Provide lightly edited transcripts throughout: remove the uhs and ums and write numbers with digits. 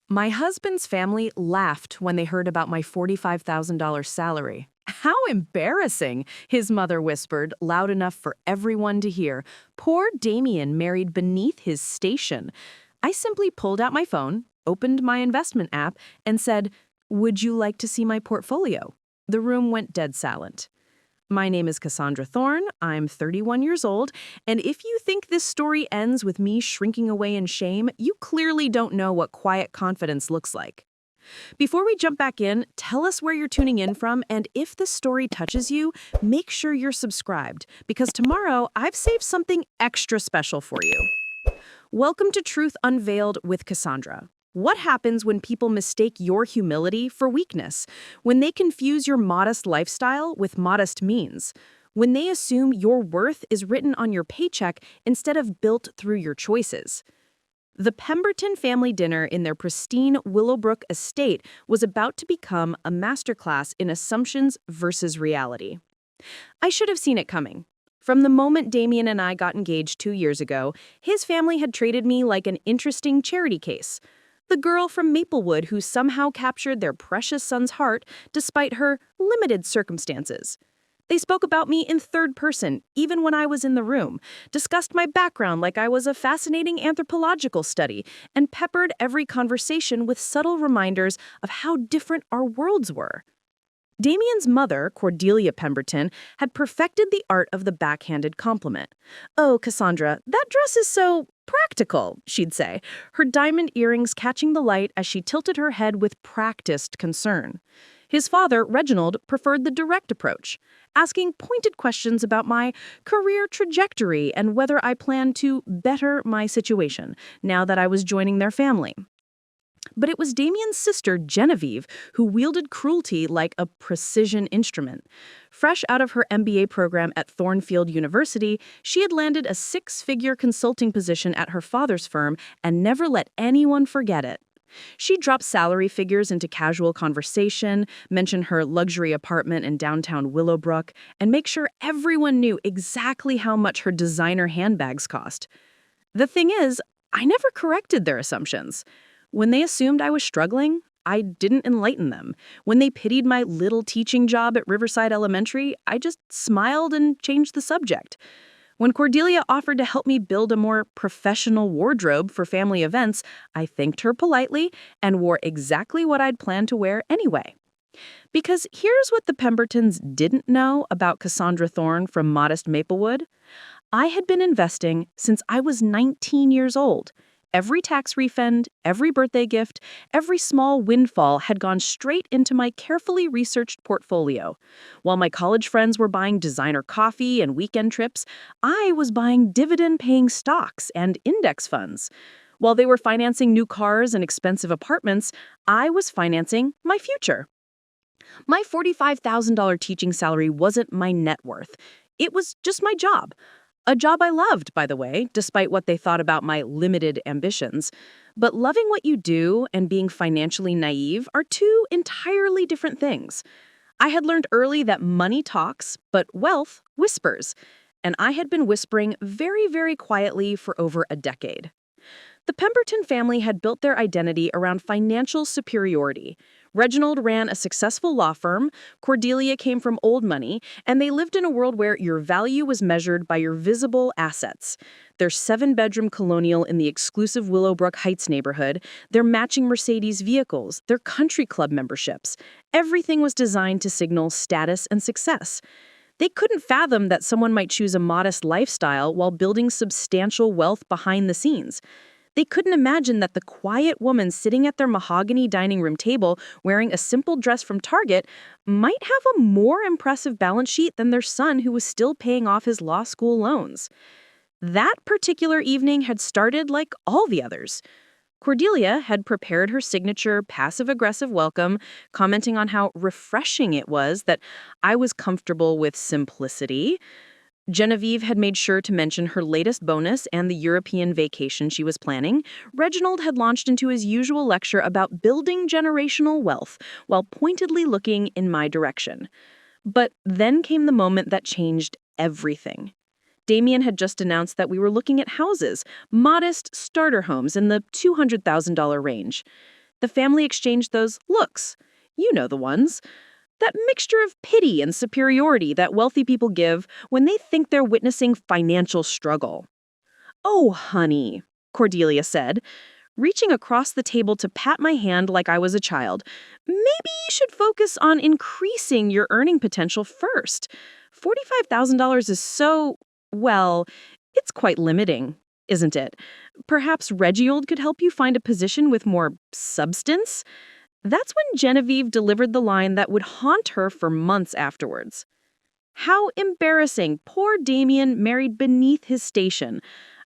My husband's family laughed when they heard about my $45,000 salary. How embarrassing, his mother whispered, loud enough for everyone to hear. Poor Damien married beneath his station. I simply pulled out my phone, opened my investment app, and said, "Would you like to see my portfolio?" The room went dead silent. My name is Cassandra Thorne, I'm 31 years old, and if you think this story ends with me shrinking away in shame, you clearly don't know what quiet confidence looks like. Before we jump back in, tell us where you're tuning in from, and if the story touches you, make sure you're subscribed, because tomorrow I've saved something extra special for you. Welcome to Truth Unveiled with Cassandra. What happens when people mistake your humility for weakness? When they confuse your modest lifestyle with modest means? When they assume your worth is written on your paycheck instead of built through your choices? The Pemberton family dinner in their pristine Willowbrook estate was about to become a masterclass in assumptions versus reality. I should have seen it coming. From the moment Damien and I got engaged 2 years ago, his family had treated me like an interesting charity case. The girl from Maplewood who somehow captured their precious son's heart despite her limited circumstances. They spoke about me in third person, even when I was in the room, discussed my background like I was a fascinating anthropological study, and peppered every conversation with subtle reminders of how different our worlds were. Damien's mother, Cordelia Pemberton, had perfected the art of the backhanded compliment. "Oh, Cassandra, that dress is so practical," she'd say, her diamond earrings catching the light as she tilted her head with practiced concern. His father, Reginald, preferred the direct approach, asking pointed questions about my career trajectory and whether I planned to better my situation now that I was joining their family. But it was Damien's sister, Genevieve, who wielded cruelty like a precision instrument. Fresh out of her MBA program at Thornfield University, she had landed a six-figure consulting position at her father's firm and never let anyone forget it. She dropped salary figures into casual conversation, mentioned her luxury apartment in downtown Willowbrook, and make sure everyone knew exactly how much her designer handbags cost. The thing is, I never corrected their assumptions. When they assumed I was struggling, I didn't enlighten them. When they pitied my little teaching job at Riverside Elementary, I just smiled and changed the subject. When Cordelia offered to help me build a more professional wardrobe for family events, I thanked her politely and wore exactly what I'd planned to wear anyway. Because here's what the Pembertons didn't know about Cassandra Thorne from modest Maplewood. I had been investing since I was 19 years old. Every tax refund, every birthday gift, every small windfall had gone straight into my carefully researched portfolio. While my college friends were buying designer coffee and weekend trips, I was buying dividend-paying stocks and index funds. While they were financing new cars and expensive apartments, I was financing my future. My $45,000 teaching salary wasn't my net worth. It was just my job. A job I loved, by the way, despite what they thought about my limited ambitions. But loving what you do and being financially naive are two entirely different things. I had learned early that money talks, but wealth whispers. And I had been whispering very, very quietly for over a decade. The Pemberton family had built their identity around financial superiority. Reginald ran a successful law firm, Cordelia came from old money, and they lived in a world where your value was measured by your visible assets. Their 7-bedroom colonial in the exclusive Willowbrook Heights neighborhood, their matching Mercedes vehicles, their country club memberships. Everything was designed to signal status and success. They couldn't fathom that someone might choose a modest lifestyle while building substantial wealth behind the scenes. They couldn't imagine that the quiet woman sitting at their mahogany dining room table wearing a simple dress from Target might have a more impressive balance sheet than their son who was still paying off his law school loans. That particular evening had started like all the others. Cordelia had prepared her signature passive-aggressive welcome, commenting on how refreshing it was that I was comfortable with simplicity. Genevieve had made sure to mention her latest bonus and the European vacation she was planning. Reginald had launched into his usual lecture about building generational wealth while pointedly looking in my direction. But then came the moment that changed everything. Damien had just announced that we were looking at houses, modest starter homes in the $200,000 range. The family exchanged those looks. You know the ones. That mixture of pity and superiority that wealthy people give when they think they're witnessing financial struggle. "Oh, honey," Cordelia said, reaching across the table to pat my hand like I was a child. "Maybe you should focus on increasing your earning potential first. $45,000 is well, it's quite limiting, isn't it? Perhaps Reginald could help you find a position with more substance?" That's when Genevieve delivered the line that would haunt her for months afterwards. How embarrassing. Poor Damien married beneath his station.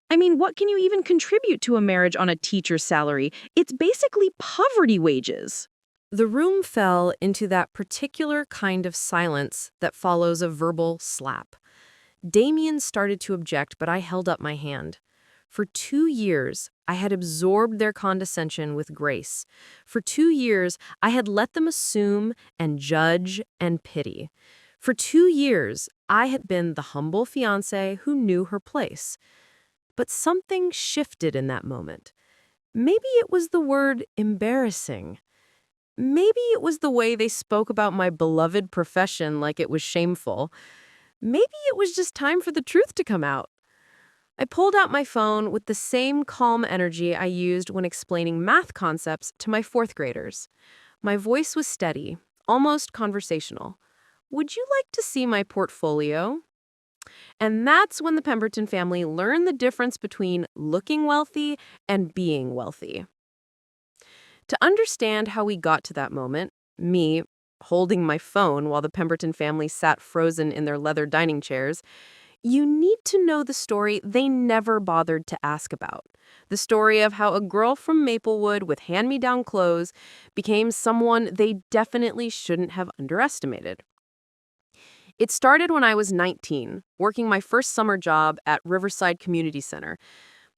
I mean, what can you even contribute to a marriage on a teacher's salary? It's basically poverty wages. The room fell into that particular kind of silence that follows a verbal slap. Damien started to object, but I held up my hand. For 2 years, I had absorbed their condescension with grace. For 2 years, I had let them assume and judge and pity. For 2 years, I had been the humble fiancé who knew her place. But something shifted in that moment. Maybe it was the word embarrassing. Maybe it was the way they spoke about my beloved profession like it was shameful. Maybe it was just time for the truth to come out. I pulled out my phone with the same calm energy I used when explaining math concepts to my 4th graders. My voice was steady, almost conversational. "Would you like to see my portfolio?" And that's when the Pemberton family learned the difference between looking wealthy and being wealthy. To understand how we got to that moment, me holding my phone while the Pemberton family sat frozen in their leather dining chairs, you need to know the story they never bothered to ask about. The story of how a girl from Maplewood with hand-me-down clothes became someone they definitely shouldn't have underestimated. It started when I was 19, working my first summer job at Riverside Community Center.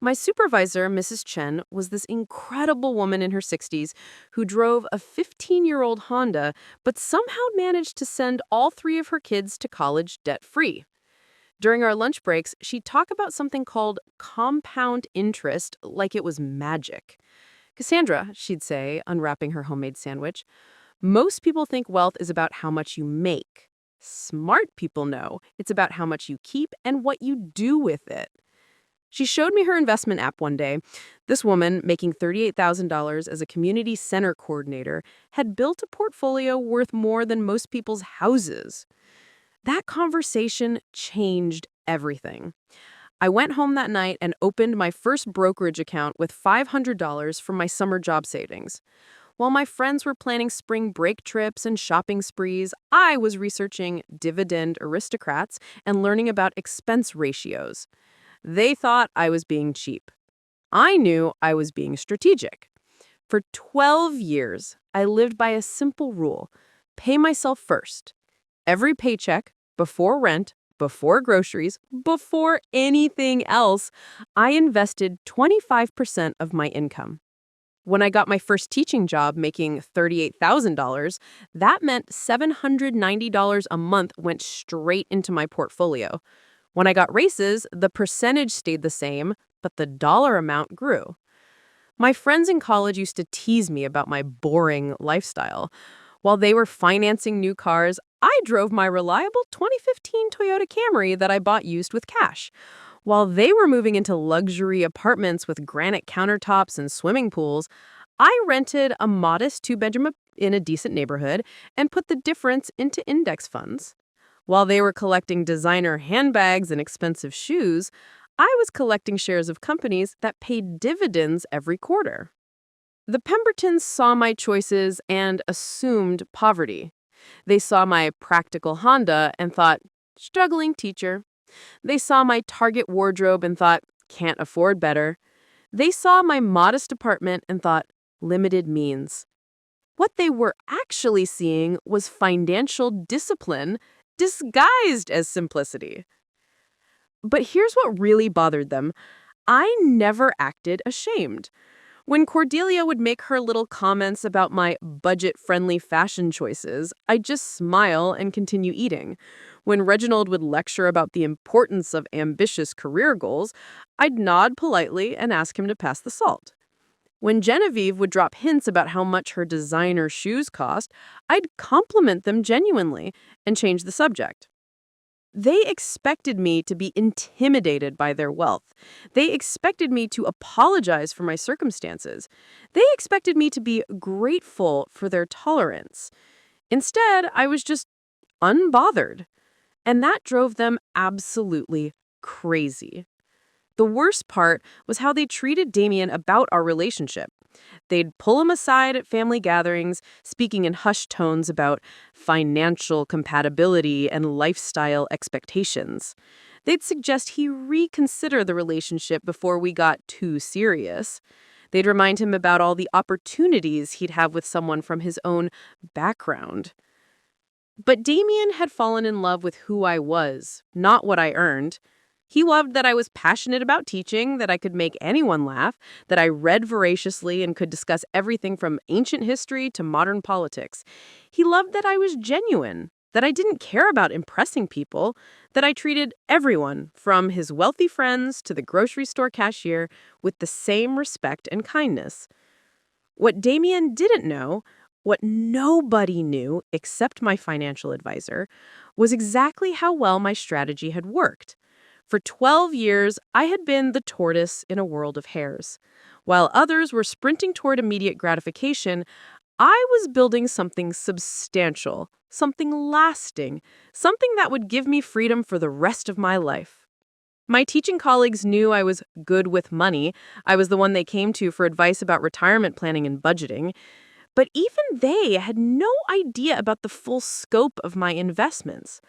My supervisor, Mrs. Chen, was this incredible woman in her 60s who drove a 15-year-old Honda but somehow managed to send all 3 of her kids to college debt-free. During our lunch breaks, she'd talk about something called compound interest like it was magic. "Cassandra," she'd say, unwrapping her homemade sandwich, "most people think wealth is about how much you make. Smart people know it's about how much you keep and what you do with it." She showed me her investment app one day. This woman, making $38,000 as a community center coordinator, had built a portfolio worth more than most people's houses. That conversation changed everything. I went home that night and opened my first brokerage account with $500 from my summer job savings. While my friends were planning spring break trips and shopping sprees, I was researching dividend aristocrats and learning about expense ratios. They thought I was being cheap. I knew I was being strategic. For 12 years, I lived by a simple rule: pay myself first. Every paycheck, before rent, before groceries, before anything else, I invested 25% of my income. When I got my first teaching job making $38,000, that meant $790 a month went straight into my portfolio. When I got raises, the percentage stayed the same, but the dollar amount grew. My friends in college used to tease me about my boring lifestyle. While they were financing new cars, I drove my reliable 2015 Toyota Camry that I bought used with cash. While they were moving into luxury apartments with granite countertops and swimming pools, I rented a modest 2-bedroom in a decent neighborhood and put the difference into index funds. While they were collecting designer handbags and expensive shoes, I was collecting shares of companies that paid dividends every quarter. The Pembertons saw my choices and assumed poverty. They saw my practical Honda and thought, struggling teacher. They saw my Target wardrobe and thought, can't afford better. They saw my modest apartment and thought, limited means. What they were actually seeing was financial discipline disguised as simplicity. But here's what really bothered them. I never acted ashamed. When Cordelia would make her little comments about my budget-friendly fashion choices, I'd just smile and continue eating. When Reginald would lecture about the importance of ambitious career goals, I'd nod politely and ask him to pass the salt. When Genevieve would drop hints about how much her designer shoes cost, I'd compliment them genuinely and change the subject. They expected me to be intimidated by their wealth. They expected me to apologize for my circumstances. They expected me to be grateful for their tolerance. Instead, I was just unbothered. And that drove them absolutely crazy. The worst part was how they treated Damien about our relationship. They'd pull him aside at family gatherings, speaking in hushed tones about financial compatibility and lifestyle expectations. They'd suggest he reconsider the relationship before we got too serious. They'd remind him about all the opportunities he'd have with someone from his own background. But Damien had fallen in love with who I was, not what I earned. He loved that I was passionate about teaching, that I could make anyone laugh, that I read voraciously and could discuss everything from ancient history to modern politics. He loved that I was genuine, that I didn't care about impressing people, that I treated everyone, from his wealthy friends to the grocery store cashier, with the same respect and kindness. What Damien didn't know, what nobody knew except my financial advisor, was exactly how well my strategy had worked. For 12 years, I had been the tortoise in a world of hares. While others were sprinting toward immediate gratification, I was building something substantial, something lasting, something that would give me freedom for the rest of my life. My teaching colleagues knew I was good with money. I was the one they came to for advice about retirement planning and budgeting. But even they had no idea about the full scope of my investments.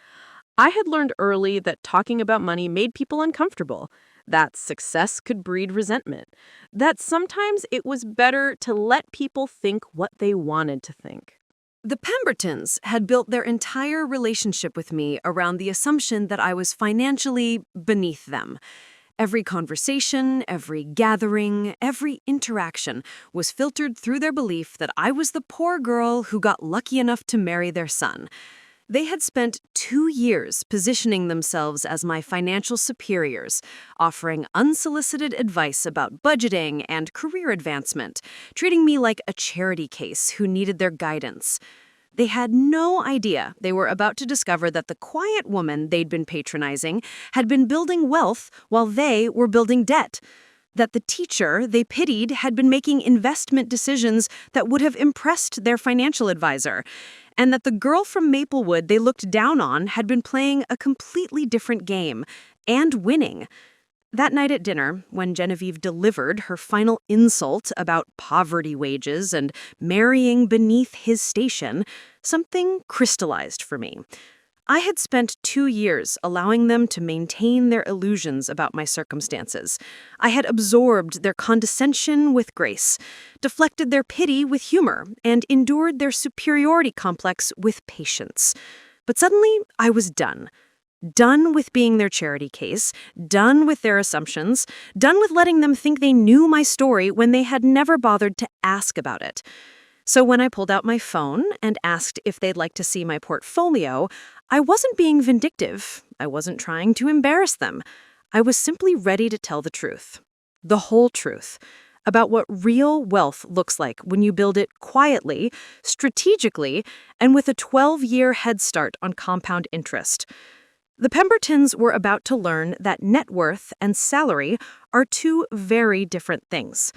I had learned early that talking about money made people uncomfortable, that success could breed resentment, that sometimes it was better to let people think what they wanted to think. The Pembertons had built their entire relationship with me around the assumption that I was financially beneath them. Every conversation, every gathering, every interaction was filtered through their belief that I was the poor girl who got lucky enough to marry their son. They had spent 2 years positioning themselves as my financial superiors, offering unsolicited advice about budgeting and career advancement, treating me like a charity case who needed their guidance. They had no idea they were about to discover that the quiet woman they'd been patronizing had been building wealth while they were building debt. That the teacher they pitied had been making investment decisions that would have impressed their financial advisor. And that the girl from Maplewood they looked down on had been playing a completely different game, and winning. That night at dinner, when Genevieve delivered her final insult about poverty wages and marrying beneath his station, something crystallized for me. I had spent 2 years allowing them to maintain their illusions about my circumstances. I had absorbed their condescension with grace, deflected their pity with humor, and endured their superiority complex with patience. But suddenly, I was done. Done with being their charity case, done with their assumptions, done with letting them think they knew my story when they had never bothered to ask about it. So when I pulled out my phone and asked if they'd like to see my portfolio, I wasn't being vindictive. I wasn't trying to embarrass them. I was simply ready to tell the truth. The whole truth. About what real wealth looks like when you build it quietly, strategically, and with a 12-year head start on compound interest. The Pembertons were about to learn that net worth and salary are two very different things.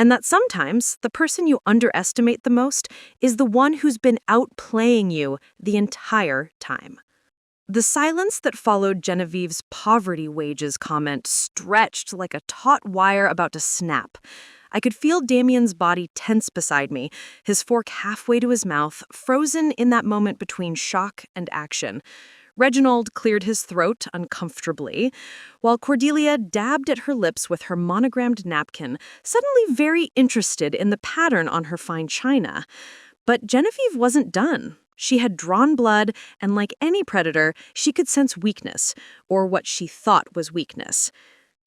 And that sometimes the person you underestimate the most is the one who's been outplaying you the entire time. The silence that followed Genevieve's poverty wages comment stretched like a taut wire about to snap. I could feel Damien's body tense beside me, his fork halfway to his mouth, frozen in that moment between shock and action. Reginald cleared his throat uncomfortably, while Cordelia dabbed at her lips with her monogrammed napkin, suddenly very interested in the pattern on her fine china. But Genevieve wasn't done. She had drawn blood, and like any predator, she could sense weakness, or what she thought was weakness.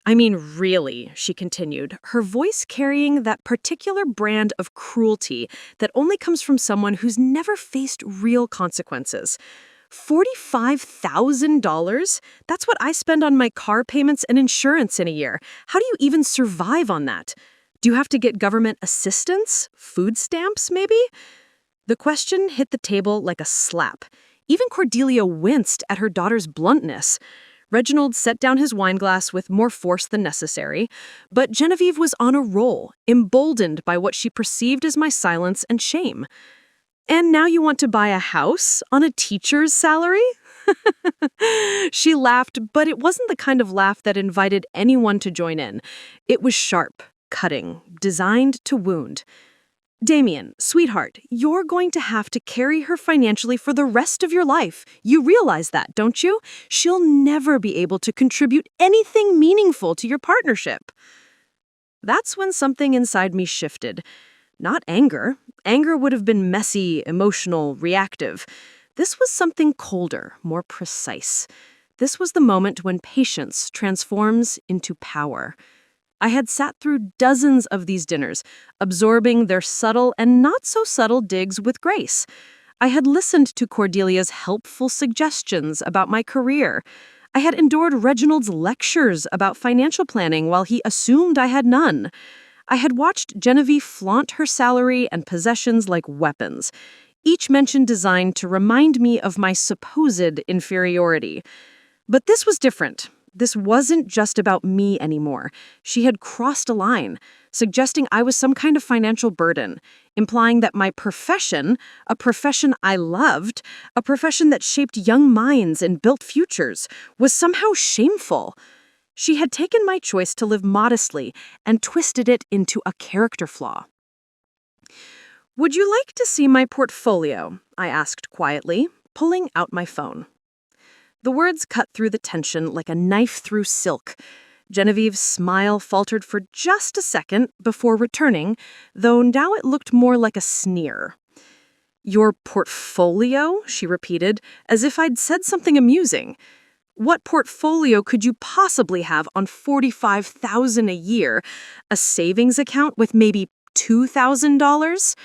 I mean, really, she continued, her voice carrying that particular brand of cruelty that only comes from someone who's never faced real consequences. $45,000? That's what I spend on my car payments and insurance in a year. How do you even survive on that? Do you have to get government assistance? Food stamps, maybe? The question hit the table like a slap. Even Cordelia winced at her daughter's bluntness. Reginald set down his wineglass with more force than necessary, but Genevieve was on a roll, emboldened by what she perceived as my silence and shame. And now you want to buy a house on a teacher's salary? She laughed, but it wasn't the kind of laugh that invited anyone to join in. It was sharp, cutting, designed to wound. Damien, sweetheart, you're going to have to carry her financially for the rest of your life. You realize that, don't you? She'll never be able to contribute anything meaningful to your partnership. That's when something inside me shifted. Not anger. Anger would have been messy, emotional, reactive. This was something colder, more precise. This was the moment when patience transforms into power. I had sat through dozens of these dinners, absorbing their subtle and not so subtle digs with grace. I had listened to Cordelia's helpful suggestions about my career. I had endured Reginald's lectures about financial planning while he assumed I had none. I had watched Genevieve flaunt her salary and possessions like weapons, each mention designed to remind me of my supposed inferiority. But this was different. This wasn't just about me anymore. She had crossed a line, suggesting I was some kind of financial burden, implying that my profession, a profession I loved, a profession that shaped young minds and built futures, was somehow shameful. She had taken my choice to live modestly and twisted it into a character flaw. "Would you like to see my portfolio?" I asked quietly, pulling out my phone. The words cut through the tension like a knife through silk. Genevieve's smile faltered for just a second before returning, though now it looked more like a sneer. "Your portfolio?" she repeated, as if I'd said something amusing. What portfolio could you possibly have on $45,000 a year? A savings account with maybe $2,000?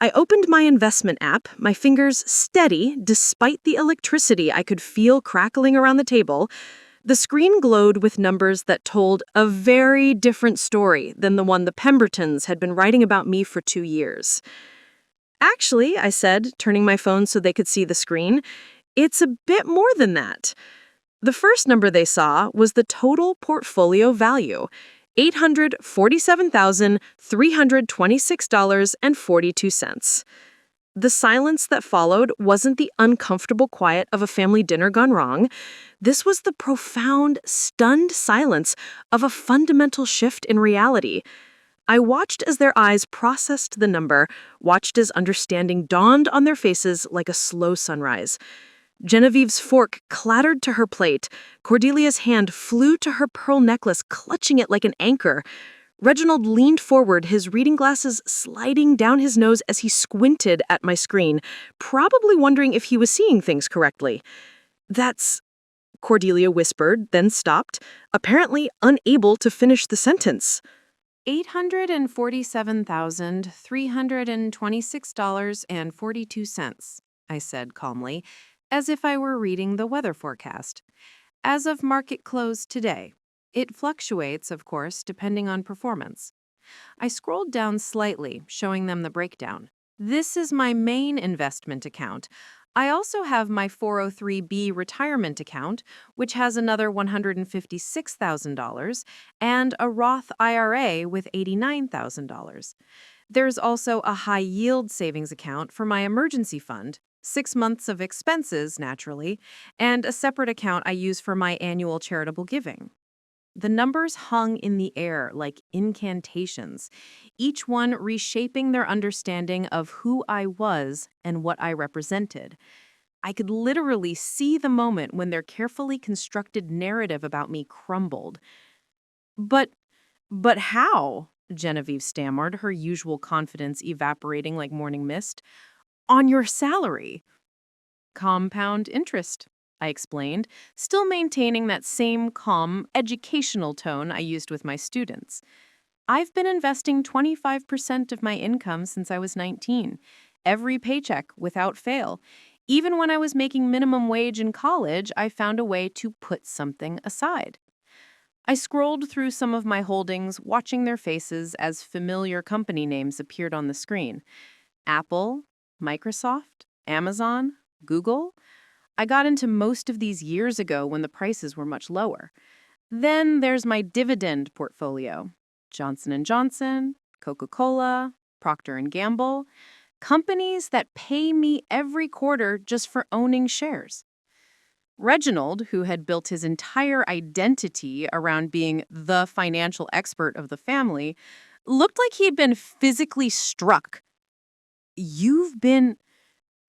I opened my investment app, my fingers steady despite the electricity I could feel crackling around the table. The screen glowed with numbers that told a very different story than the one the Pembertons had been writing about me for 2 years. "Actually," I said, turning my phone so they could see the screen, "it's a bit more than that." The first number they saw was the total portfolio value, $847,326.42. The silence that followed wasn't the uncomfortable quiet of a family dinner gone wrong. This was the profound, stunned silence of a fundamental shift in reality. I watched as their eyes processed the number, watched as understanding dawned on their faces like a slow sunrise. Genevieve's fork clattered to her plate. Cordelia's hand flew to her pearl necklace, clutching it like an anchor. Reginald leaned forward, his reading glasses sliding down his nose as he squinted at my screen, probably wondering if he was seeing things correctly. "That's," Cordelia whispered, then stopped, apparently unable to finish the sentence. $847,326.42, I said calmly, as if I were reading the weather forecast. As of market close today. It fluctuates, of course, depending on performance. I scrolled down slightly, showing them the breakdown. This is my main investment account. I also have my 403B retirement account, which has another $156,000, and a Roth IRA with $89,000. There's also a high-yield savings account for my emergency fund, 6 months of expenses, naturally, and a separate account I use for my annual charitable giving. The numbers hung in the air like incantations, each one reshaping their understanding of who I was and what I represented. I could literally see the moment when their carefully constructed narrative about me crumbled. But how?" Genevieve stammered, her usual confidence evaporating like morning mist. "On your salary." "Compound interest," I explained, still maintaining that same calm, educational tone I used with my students. "I've been investing 25% of my income since I was 19, every paycheck without fail. Even when I was making minimum wage in college, I found a way to put something aside." I scrolled through some of my holdings, watching their faces as familiar company names appeared on the screen. Apple, Microsoft, Amazon, Google. I got into most of these years ago when the prices were much lower. Then there's my dividend portfolio. Johnson & Johnson, Coca-Cola, Procter & Gamble, companies that pay me every quarter just for owning shares. Reginald, who had built his entire identity around being the financial expert of the family, looked like he had been physically struck. "You've been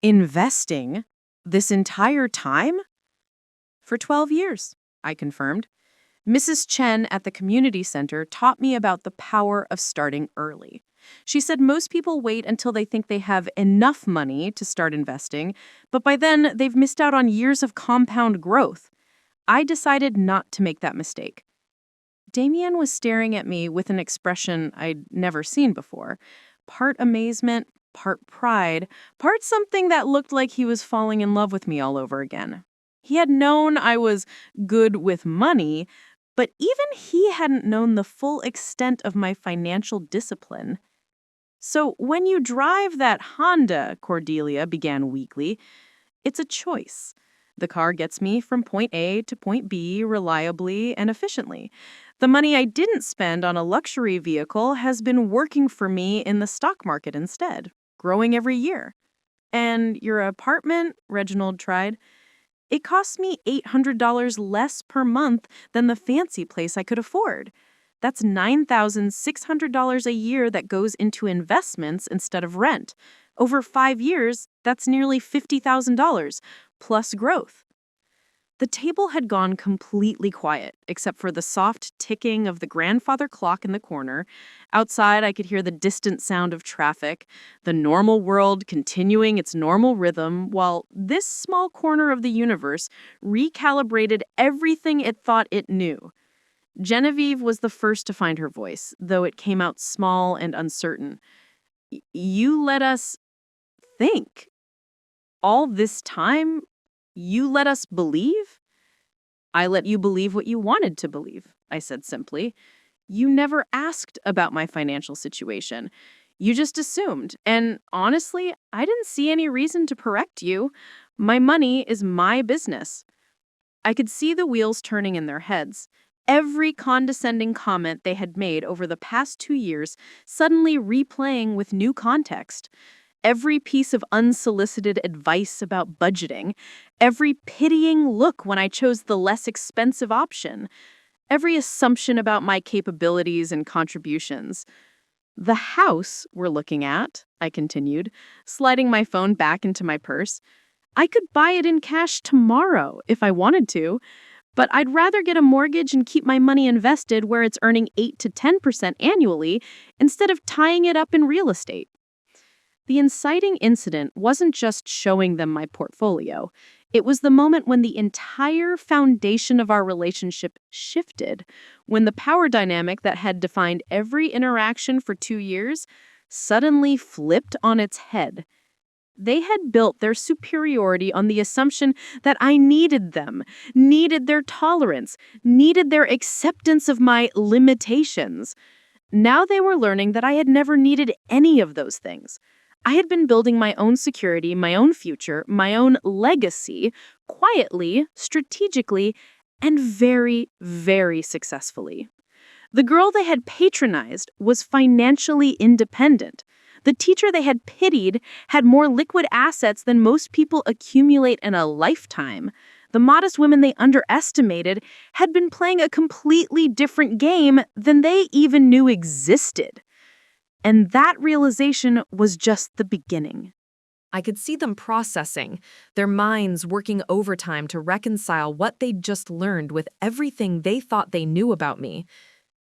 investing this entire time?" "For 12 years, I confirmed. Mrs. Chen at the community center taught me about the power of starting early. She said most people wait until they think they have enough money to start investing, but by then they've missed out on years of compound growth. I decided not to make that mistake." Damien was staring at me with an expression I'd never seen before. Part amazement, part pride, part something that looked like he was falling in love with me all over again. He had known I was good with money, but even he hadn't known the full extent of my financial discipline. "So when you drive that Honda," Cordelia began weakly, "it's a choice. The car gets me from point A to point B reliably and efficiently. The money I didn't spend on a luxury vehicle has been working for me in the stock market instead, growing every year." "And your apartment?" Reginald tried. "It costs me $800 less per month than the fancy place I could afford. That's $9,600 a year that goes into investments instead of rent. Over 5 years, that's nearly $50,000, plus growth." The table had gone completely quiet, except for the soft ticking of the grandfather clock in the corner. Outside, I could hear the distant sound of traffic, the normal world continuing its normal rhythm, while this small corner of the universe recalibrated everything it thought it knew. Genevieve was the first to find her voice, though it came out small and uncertain. "You let us think. All this time, you let us believe?" "I let you believe what you wanted to believe," I said simply. "You never asked about my financial situation. You just assumed. And honestly, I didn't see any reason to correct you. My money is my business." I could see the wheels turning in their heads. Every condescending comment they had made over the past 2 years suddenly replaying with new context. Every piece of unsolicited advice about budgeting, every pitying look when I chose the less expensive option, every assumption about my capabilities and contributions. "The house we're looking at," I continued, sliding my phone back into my purse, "I could buy it in cash tomorrow if I wanted to, but I'd rather get a mortgage and keep my money invested where it's earning 8 to 10% annually instead of tying it up in real estate." The inciting incident wasn't just showing them my portfolio. It was the moment when the entire foundation of our relationship shifted, when the power dynamic that had defined every interaction for 2 years suddenly flipped on its head. They had built their superiority on the assumption that I needed them, needed their tolerance, needed their acceptance of my limitations. Now they were learning that I had never needed any of those things. I had been building my own security, my own future, my own legacy, quietly, strategically, and very, very successfully. The girl they had patronized was financially independent. The teacher they had pitied had more liquid assets than most people accumulate in a lifetime. The modest women they underestimated had been playing a completely different game than they even knew existed. And that realization was just the beginning. I could see them processing, their minds working overtime to reconcile what they'd just learned with everything they thought they knew about me.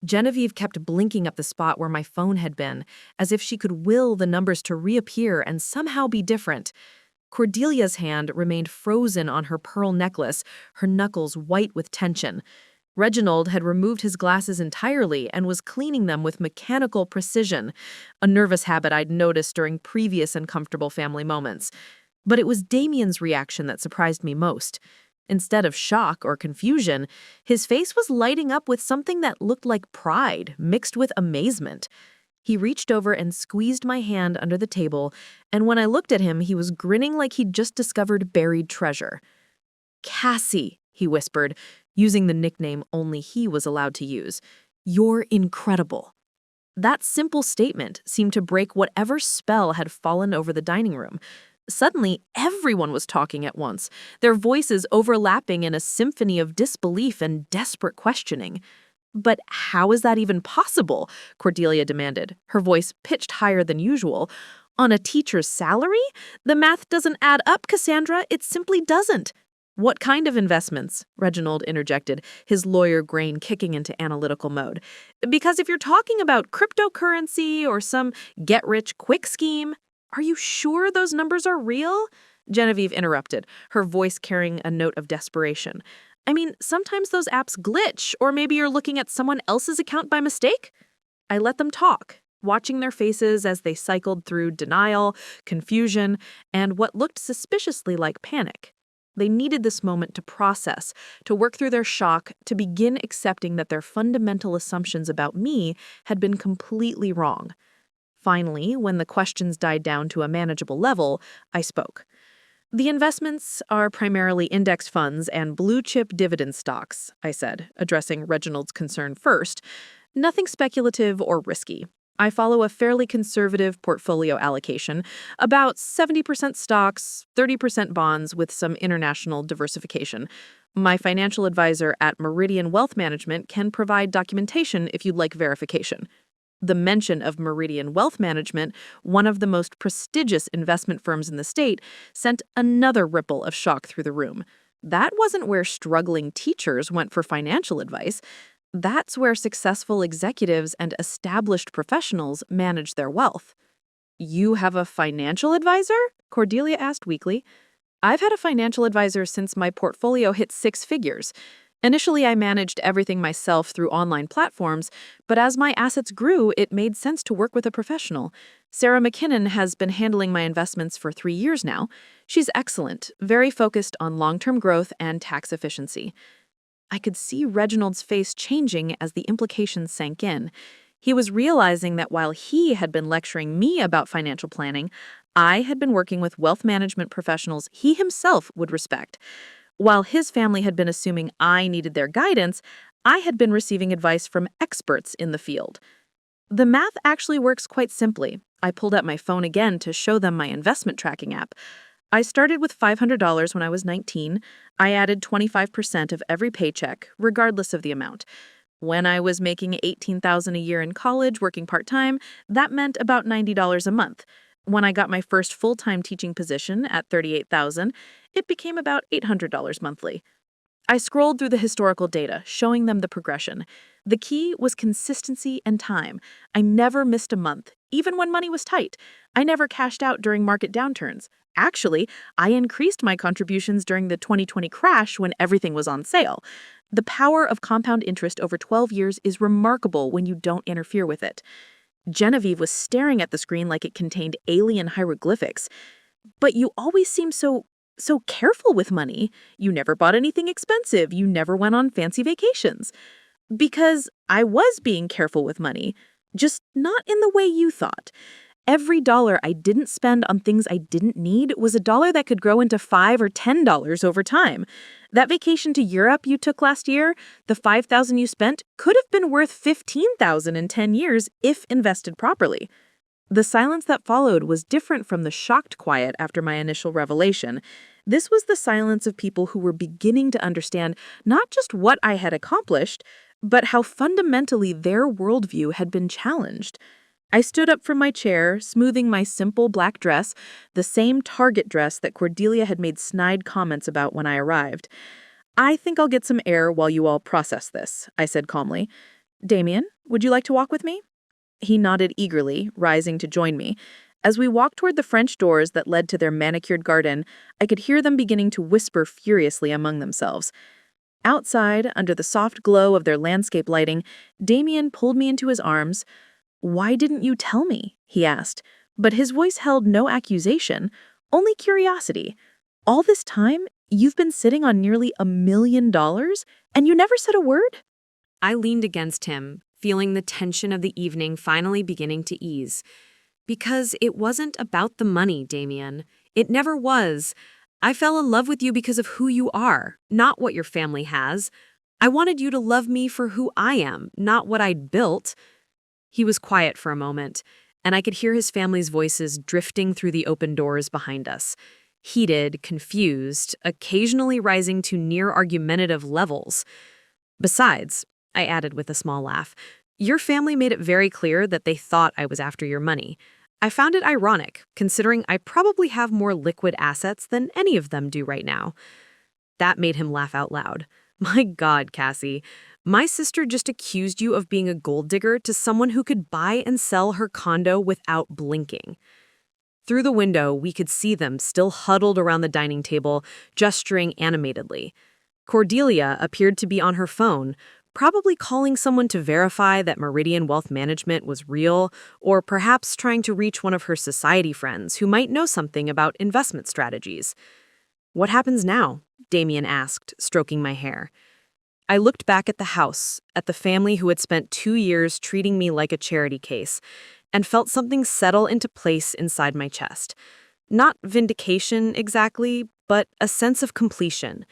Genevieve kept blinking up the spot where my phone had been, as if she could will the numbers to reappear and somehow be different. Cordelia's hand remained frozen on her pearl necklace, her knuckles white with tension. Reginald had removed his glasses entirely and was cleaning them with mechanical precision, a nervous habit I'd noticed during previous uncomfortable family moments. But it was Damien's reaction that surprised me most. Instead of shock or confusion, his face was lighting up with something that looked like pride mixed with amazement. He reached over and squeezed my hand under the table, and when I looked at him, he was grinning like he'd just discovered buried treasure. "Cassie," he whispered, using the nickname only he was allowed to use. "You're incredible." That simple statement seemed to break whatever spell had fallen over the dining room. Suddenly, everyone was talking at once, their voices overlapping in a symphony of disbelief and desperate questioning. "But how is that even possible?" Cordelia demanded, her voice pitched higher than usual. "On a teacher's salary? The math doesn't add up, Cassandra. It simply doesn't." "What kind of investments?" Reginald interjected, his lawyer brain kicking into analytical mode. "Because if you're talking about cryptocurrency or some get-rich-quick scheme, are you sure those numbers are real?" Genevieve interrupted, her voice carrying a note of desperation. "I mean, sometimes those apps glitch, or maybe you're looking at someone else's account by mistake." I let them talk, watching their faces as they cycled through denial, confusion, and what looked suspiciously like panic. They needed this moment to process, to work through their shock, to begin accepting that their fundamental assumptions about me had been completely wrong. Finally, when the questions died down to a manageable level, I spoke. "The investments are primarily index funds and blue-chip dividend stocks," I said, addressing Reginald's concern first. "Nothing speculative or risky. I follow a fairly conservative portfolio allocation, about 70% stocks, 30% bonds with some international diversification. My financial advisor at Meridian Wealth Management can provide documentation if you'd like verification." The mention of Meridian Wealth Management, one of the most prestigious investment firms in the state, sent another ripple of shock through the room. That wasn't where struggling teachers went for financial advice. That's where successful executives and established professionals manage their wealth. "You have a financial advisor?" Cordelia asked weakly. "I've had a financial advisor since my portfolio hit 6 figures. Initially, I managed everything myself through online platforms, but as my assets grew, it made sense to work with a professional. Sarah McKinnon has been handling my investments for 3 years now. She's excellent, very focused on long-term growth and tax efficiency." I could see Reginald's face changing as the implications sank in. He was realizing that while he had been lecturing me about financial planning, I had been working with wealth management professionals he himself would respect. While his family had been assuming I needed their guidance, I had been receiving advice from experts in the field. "The math actually works quite simply." I pulled out my phone again to show them my investment tracking app. "I started with $500 when I was 19. I added 25% of every paycheck, regardless of the amount. When I was making $18,000 a year in college working part-time, that meant about $90 a month. When I got my first full-time teaching position at $38,000, it became about $800 monthly." I scrolled through the historical data, showing them the progression. The key was consistency and time. I never missed a month, even when money was tight. I never cashed out during market downturns. Actually, I increased my contributions during the 2020 crash when everything was on sale. The power of compound interest over 12 years is remarkable when you don't interfere with it. Genevieve was staring at the screen like it contained alien hieroglyphics. "But you always seem so careful with money. You never bought anything expensive. You never went on fancy vacations." "Because I was being careful with money, just not in the way you thought. Every dollar I didn't spend on things I didn't need was a dollar that could grow into $5 or $10 over time. That vacation to Europe you took last year, the $5,000 you spent, could have been worth $15,000 in 10 years if invested properly." The silence that followed was different from the shocked quiet after my initial revelation. This was the silence of people who were beginning to understand not just what I had accomplished, but how fundamentally their worldview had been challenged. I stood up from my chair, smoothing my simple black dress, the same Target dress that Cordelia had made snide comments about when I arrived. "I think I'll get some air while you all process this," I said calmly. "Damien, would you like to walk with me?" He nodded eagerly, rising to join me. As we walked toward the French doors that led to their manicured garden, I could hear them beginning to whisper furiously among themselves. Outside, under the soft glow of their landscape lighting, Damien pulled me into his arms. "Why didn't you tell me?" he asked, but his voice held no accusation, only curiosity. "All this time, You've been sitting on nearly $1 million, and you never said a word? I leaned against him, feeling the tension of the evening finally beginning to ease. Because it wasn't about the money, Damien. It never was. I fell in love with you because of who you are, not what your family has. I wanted you to love me for who I am, not what I'd built. He was quiet for a moment, and I could hear his family's voices drifting through the open doors behind us. Heated, confused, occasionally rising to near-argumentative levels. Besides, I added with a small laugh, your family made it very clear that they thought I was after your money. I found it ironic, considering I probably have more liquid assets than any of them do right now. That made him laugh out loud. My God, Cassie, my sister just accused you of being a gold digger to someone who could buy and sell her condo without blinking. Through the window, we could see them still huddled around the dining table, gesturing animatedly. Cordelia appeared to be on her phone, probably calling someone to verify that Meridian Wealth Management was real, or perhaps trying to reach one of her society friends who might know something about investment strategies. What happens now? Damien asked, stroking my hair. I looked back at the house, at the family who had spent 2 years treating me like a charity case, and felt something settle into place inside my chest. Not vindication exactly, but a sense of completion.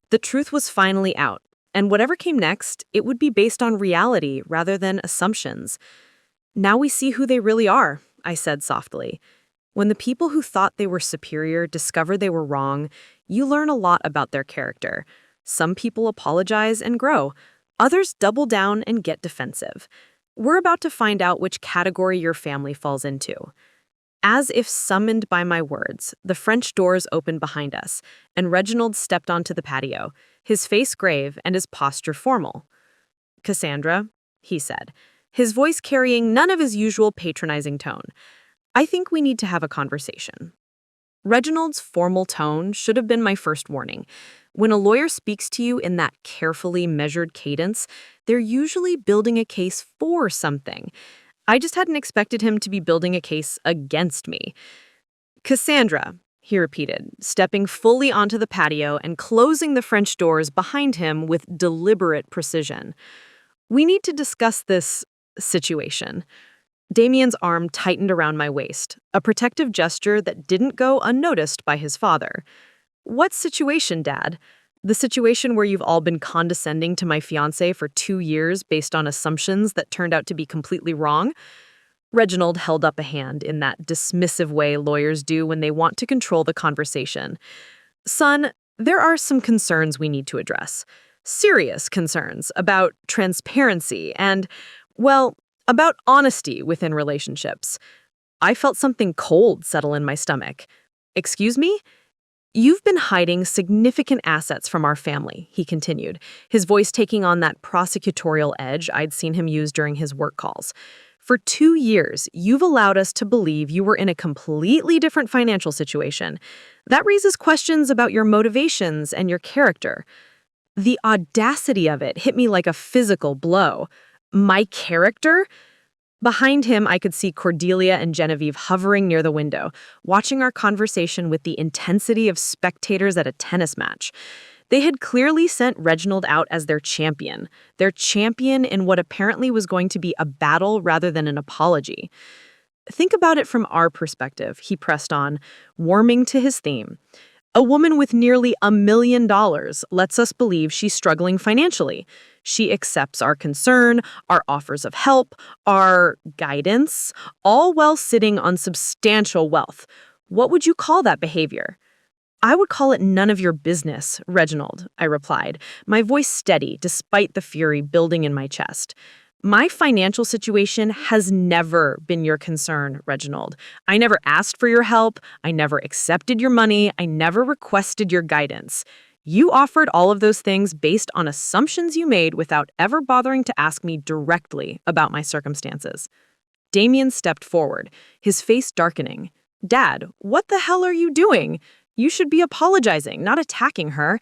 The truth was finally out, and whatever came next, it would be based on reality rather than assumptions. Now we see who they really are, I said softly. When the people who thought they were superior discover they were wrong, you learn a lot about their character. Some people apologize and grow. Others double down and get defensive. We're about to find out which category your family falls into. As if summoned by my words, the French doors opened behind us, and Reginald stepped onto the patio, his face grave and his posture formal. "Cassandra," he said, his voice carrying none of his usual patronizing tone, "I think we need to have a conversation." Reginald's formal tone should have been my first warning. When a lawyer speaks to you in that carefully measured cadence, they're usually building a case for something. I just hadn't expected him to be building a case against me. "Cassandra," he repeated, stepping fully onto the patio and closing the French doors behind him with deliberate precision. "We need to discuss this situation." Damien's arm tightened around my waist, a protective gesture that didn't go unnoticed by his father. "What situation, Dad? The situation where you've all been condescending to my fiancé for 2 years based on assumptions that turned out to be completely wrong?" Reginald held up a hand in that dismissive way lawyers do when they want to control the conversation. "Son, there are some concerns we need to address. Serious concerns about transparency and, well, about honesty within relationships." I felt something cold settle in my stomach. "Excuse me?" "You've been hiding significant assets from our family," he continued, his voice taking on that prosecutorial edge I'd seen him use during his work calls. "For 2 years, you've allowed us to believe you were in a completely different financial situation. That raises questions about your motivations and your character." The audacity of it hit me like a physical blow. My character? Behind him, I could see Cordelia and Genevieve hovering near the window, watching our conversation with the intensity of spectators at a tennis match. They had clearly sent Reginald out as their champion in what apparently was going to be a battle rather than an apology. "Think about it from our perspective," he pressed on, warming to his theme. "A woman with nearly $1 million lets us believe she's struggling financially. She accepts our concern, our offers of help, our guidance, all while sitting on substantial wealth. What would you call that behavior?" "I would call it none of your business, Reginald," I replied, my voice steady despite the fury building in my chest. "My financial situation has never been your concern, Reginald. I never asked for your help. I never accepted your money. I never requested your guidance. You offered all of those things based on assumptions you made without ever bothering to ask me directly about my circumstances." Damien stepped forward, his face darkening. "Dad, what the hell are you doing? You should be apologizing, not attacking her."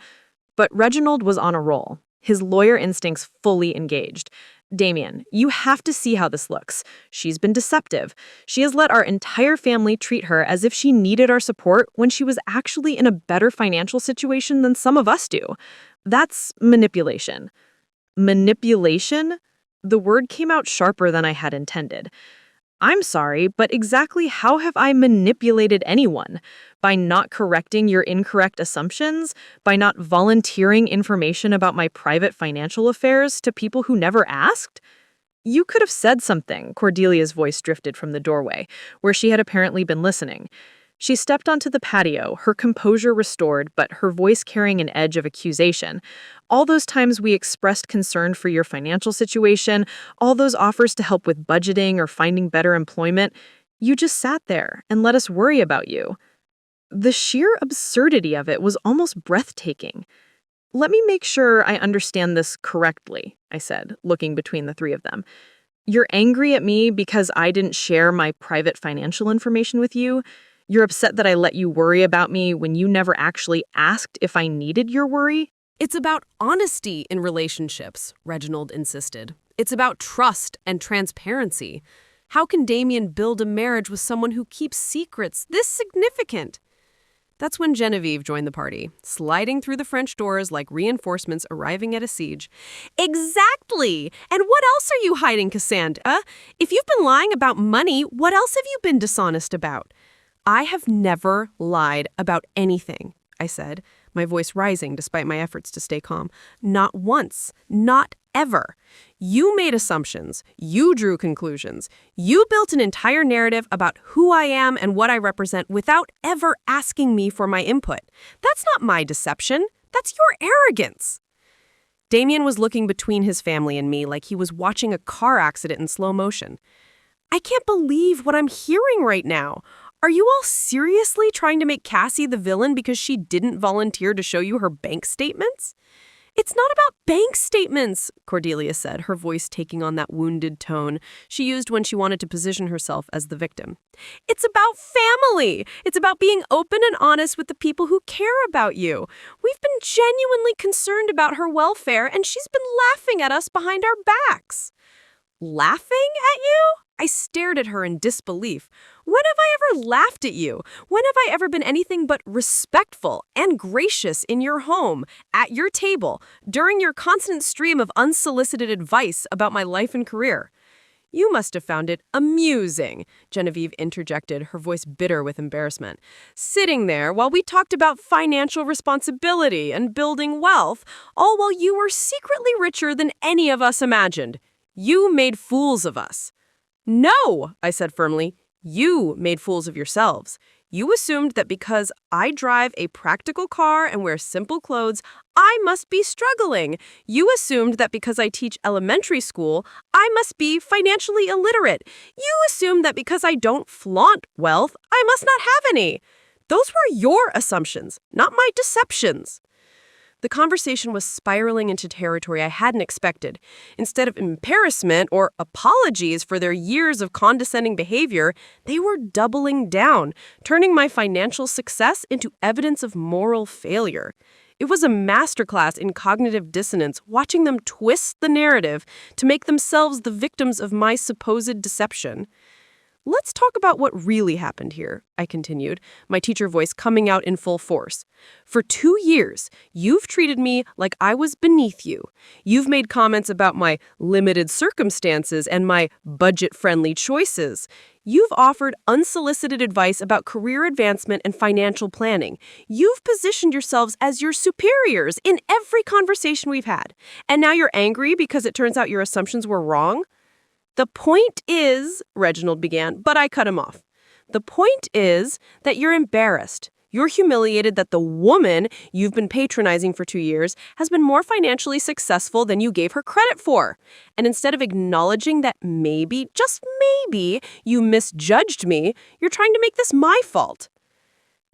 But Reginald was on a roll, his lawyer instincts fully engaged. Damien, you have to see how this looks. She's been deceptive. She has let our entire family treat her as if she needed our support when she was actually in a better financial situation than some of us do. That's manipulation. Manipulation? The word came out sharper than I had intended. I'm sorry, but exactly how have I manipulated anyone? By not correcting your incorrect assumptions? By not volunteering information about my private financial affairs to people who never asked? You could have said something, Cordelia's voice drifted from the doorway, where she had apparently been listening. She stepped onto the patio, her composure restored, but her voice carrying an edge of accusation. All those times we expressed concern for your financial situation, all those offers to help with budgeting or finding better employment, you just sat there and let us worry about you. The sheer absurdity of it was almost breathtaking. Let me make sure I understand this correctly, I said, looking between the three of them. You're angry at me because I didn't share my private financial information with you? You're upset that I let you worry about me when you never actually asked if I needed your worry? It's about honesty in relationships, Reginald insisted. It's about trust and transparency. How can Damien build a marriage with someone who keeps secrets this significant? That's when Genevieve joined the party, sliding through the French doors like reinforcements arriving at a siege. Exactly! And what else are you hiding, Cassandra? If you've been lying about money, what else have you been dishonest about? I have never lied about anything, I said, my voice rising despite my efforts to stay calm. Not once. Not ever. You made assumptions. You drew conclusions. You built an entire narrative about who I am and what I represent without ever asking me for my input. That's not my deception. That's your arrogance. Damien was looking between his family and me like he was watching a car accident in slow motion. I can't believe what I'm hearing right now. Are you all seriously trying to make Cassie the villain because she didn't volunteer to show you her bank statements? It's not about bank statements, Cordelia said, her voice taking on that wounded tone she used when she wanted to position herself as the victim. It's about family. It's about being open and honest with the people who care about you. We've been genuinely concerned about her welfare, and she's been laughing at us behind our backs. Laughing at you? I stared at her in disbelief. When have I ever laughed at you? When have I ever been anything but respectful and gracious in your home, at your table, during your constant stream of unsolicited advice about my life and career? You must have found it amusing, Genevieve interjected, her voice bitter with embarrassment. Sitting there while we talked about financial responsibility and building wealth, all while you were secretly richer than any of us imagined. You made fools of us. No, I said firmly. You made fools of yourselves. You assumed that because I drive a practical car and wear simple clothes, I must be struggling. You assumed that because I teach elementary school, I must be financially illiterate. You assumed that because I don't flaunt wealth, I must not have any. Those were your assumptions, not my deceptions. The conversation was spiraling into territory I hadn't expected. Instead of embarrassment or apologies for their years of condescending behavior, they were doubling down, turning my financial success into evidence of moral failure. It was a masterclass in cognitive dissonance, watching them twist the narrative to make themselves the victims of my supposed deception. Let's talk about what really happened here, I continued, my teacher voice coming out in full force. For 2 years, you've treated me like I was beneath you. You've made comments about my limited circumstances and my budget-friendly choices. You've offered unsolicited advice about career advancement and financial planning. You've positioned yourselves as your superiors in every conversation we've had. And now you're angry because it turns out your assumptions were wrong? The point is, Reginald began, but I cut him off. The point is that you're embarrassed. You're humiliated that the woman you've been patronizing for 2 years has been more financially successful than you gave her credit for. And instead of acknowledging that maybe, just maybe, you misjudged me, you're trying to make this my fault.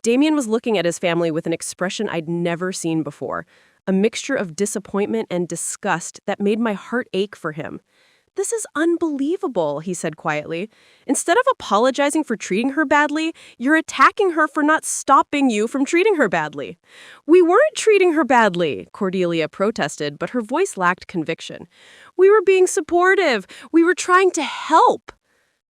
Damien was looking at his family with an expression I'd never seen before, a mixture of disappointment and disgust that made my heart ache for him. "This is unbelievable," he said quietly. "Instead of apologizing for treating her badly, you're attacking her for not stopping you from treating her badly." "We weren't treating her badly," Cordelia protested, but her voice lacked conviction. "We were being supportive. We were trying to help."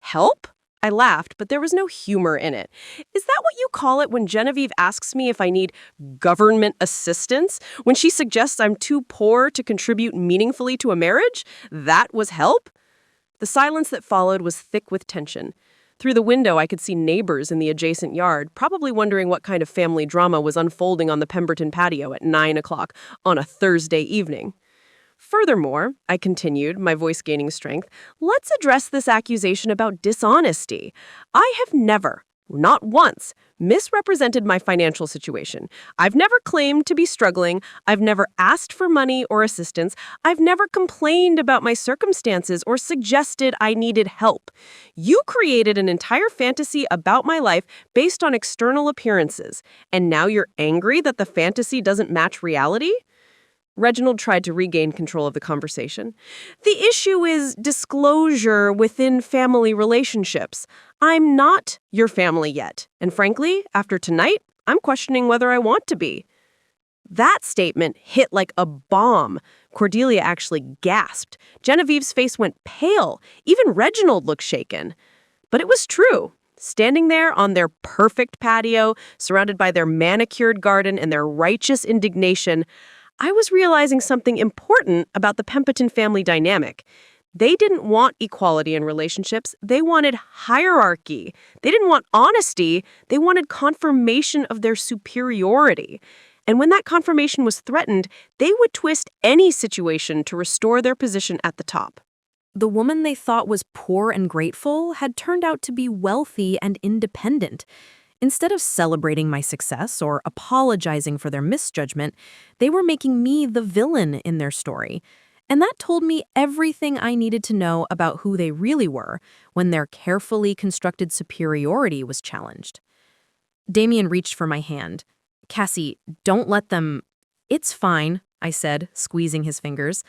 "Help?" I laughed, but there was no humor in it. "Is that what you call it when Genevieve asks me if I need government assistance? When she suggests I'm too poor to contribute meaningfully to a marriage? That was help?" The silence that followed was thick with tension. Through the window, I could see neighbors in the adjacent yard, probably wondering what kind of family drama was unfolding on the Pemberton patio at 9 o'clock on a Thursday evening. "Furthermore," I continued, my voice gaining strength, "let's address this accusation about dishonesty. I have never, not once, misrepresented my financial situation. I've never claimed to be struggling. I've never asked for money or assistance. I've never complained about my circumstances or suggested I needed help. You created an entire fantasy about my life based on external appearances, and now you're angry that the fantasy doesn't match reality?" Reginald tried to regain control of the conversation. "The issue is disclosure within family relationships. I'm not your family yet, and frankly, after tonight, I'm questioning whether I want to be." That statement hit like a bomb. Cordelia actually gasped. Genevieve's face went pale. Even Reginald looked shaken. But it was true. Standing there on their perfect patio, surrounded by their manicured garden and their righteous indignation, I was realizing something important about the Pemberton family dynamic. They didn't want equality in relationships. They wanted hierarchy. They didn't want honesty. They wanted confirmation of their superiority. And when that confirmation was threatened, they would twist any situation to restore their position at the top. The woman they thought was poor and grateful had turned out to be wealthy and independent. Instead of celebrating my success or apologizing for their misjudgment, they were making me the villain in their story. And that told me everything I needed to know about who they really were when their carefully constructed superiority was challenged. Damien reached for my hand. "Cassie, don't let them—" "It's fine," I said, squeezing his fingers.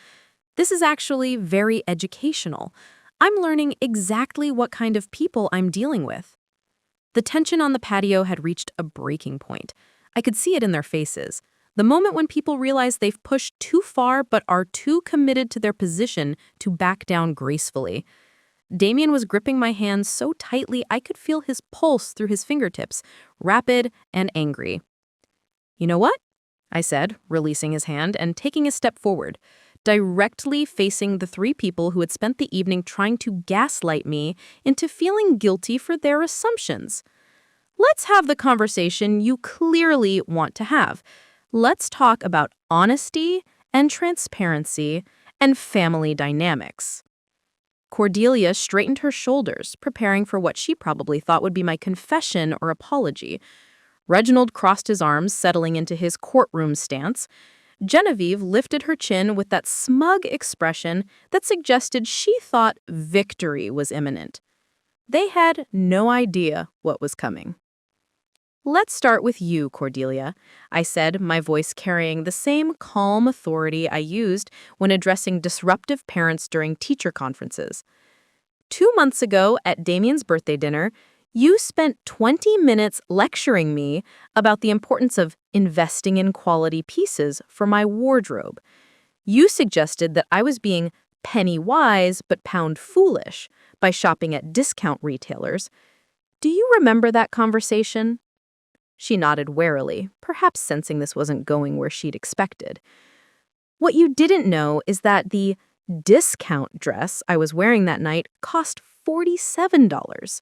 "This is actually very educational. I'm learning exactly what kind of people I'm dealing with." The tension on the patio had reached a breaking point. I could see it in their faces. The moment when people realize they've pushed too far but are too committed to their position to back down gracefully. Damien was gripping my hand so tightly I could feel his pulse through his fingertips, rapid and angry. "You know what?" I said, releasing his hand and taking a step forward, directly facing the three people who had spent the evening trying to gaslight me into feeling guilty for their assumptions. "Let's have the conversation you clearly want to have. Let's talk about honesty and transparency and family dynamics." Cordelia straightened her shoulders, preparing for what she probably thought would be my confession or apology. Reginald crossed his arms, settling into his courtroom stance. Genevieve lifted her chin with that smug expression that suggested she thought victory was imminent. They had no idea what was coming. "Let's start with you, Cordelia," I said, my voice carrying the same calm authority I used when addressing disruptive parents during teacher conferences. 2 months ago at Damien's birthday dinner, you spent 20 minutes lecturing me about the importance of investing in quality pieces for my wardrobe. You suggested that I was being penny wise but pound foolish by shopping at discount retailers. Do you remember that conversation? She nodded warily, perhaps sensing this wasn't going where she'd expected. What you didn't know is that the discount dress I was wearing that night cost $47.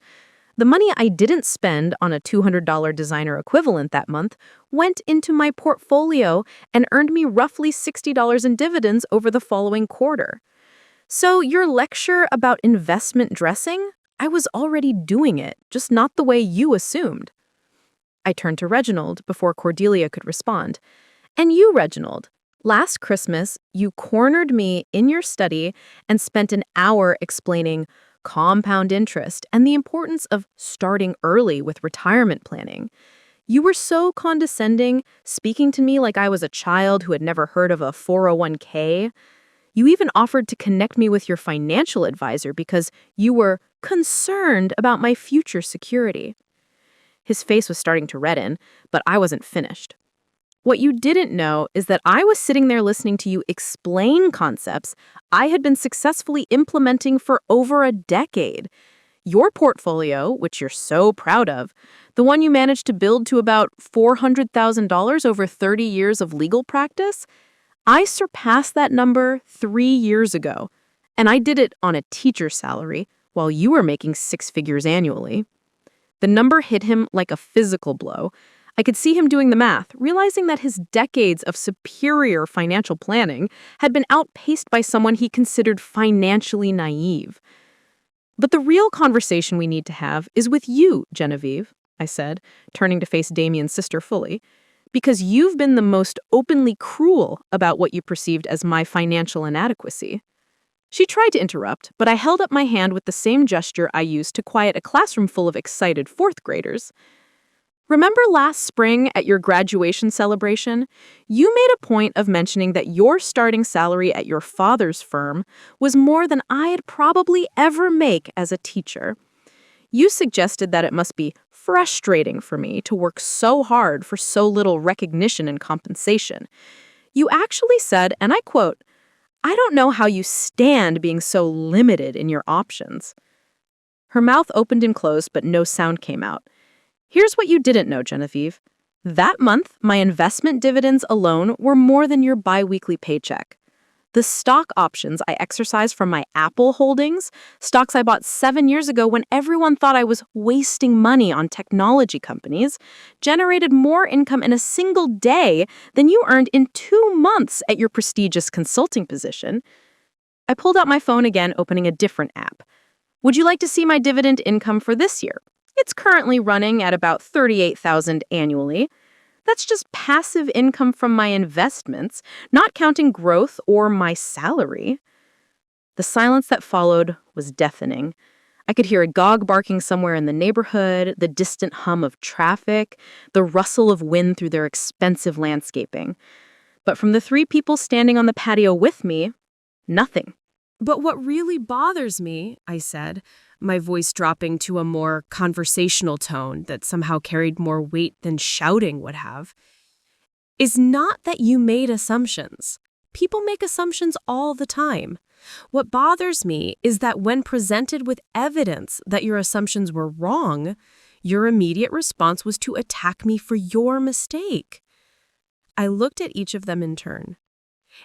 The money I didn't spend on a $200 designer equivalent that month went into my portfolio and earned me roughly $60 in dividends over the following quarter. So your lecture about investment dressing, I was already doing it, just not the way you assumed. I turned to Reginald before Cordelia could respond. And you, Reginald, last Christmas, you cornered me in your study and spent an hour explaining compound interest and the importance of starting early with retirement planning. You were so condescending, speaking to me like I was a child who had never heard of a 401k. You even offered to connect me with your financial advisor because you were concerned about my future security. His face was starting to redden, but I wasn't finished. What you didn't know is that I was sitting there listening to you explain concepts I had been successfully implementing for over a decade. Your portfolio, which you're so proud of, the one you managed to build to about $400,000 over 30 years of legal practice, I surpassed that number 3 years ago, and I did it on a teacher's salary while you were making 6 figures annually. The number hit him like a physical blow. I could see him doing the math, realizing that his decades of superior financial planning had been outpaced by someone he considered financially naive. But the real conversation we need to have is with you, Genevieve, I said, turning to face Damien's sister fully, because you've been the most openly cruel about what you perceived as my financial inadequacy. She tried to interrupt, but I held up my hand with the same gesture I used to quiet a classroom full of excited fourth graders. Remember last spring at your graduation celebration? You made a point of mentioning that your starting salary at your father's firm was more than I'd probably ever make as a teacher. You suggested that it must be frustrating for me to work so hard for so little recognition and compensation. You actually said, and I quote, "I don't know how you stand being so limited in your options." Her mouth opened and closed, but no sound came out. Here's what you didn't know, Genevieve. That month, my investment dividends alone were more than your biweekly paycheck. The stock options I exercised from my Apple holdings, stocks I bought 7 years ago when everyone thought I was wasting money on technology companies, generated more income in a single day than you earned in 2 months at your prestigious consulting position. I pulled out my phone again, opening a different app. Would you like to see my dividend income for this year? It's currently running at about $38,000 annually. That's just passive income from my investments, not counting growth or my salary. The silence that followed was deafening. I could hear a dog barking somewhere in the neighborhood, the distant hum of traffic, the rustle of wind through their expensive landscaping. But from the 3 people standing on the patio with me, nothing. But what really bothers me, I said, my voice dropping to a more conversational tone that somehow carried more weight than shouting would have, is not that you made assumptions. People make assumptions all the time. What bothers me is that when presented with evidence that your assumptions were wrong, your immediate response was to attack me for your mistake. I looked at each of them in turn.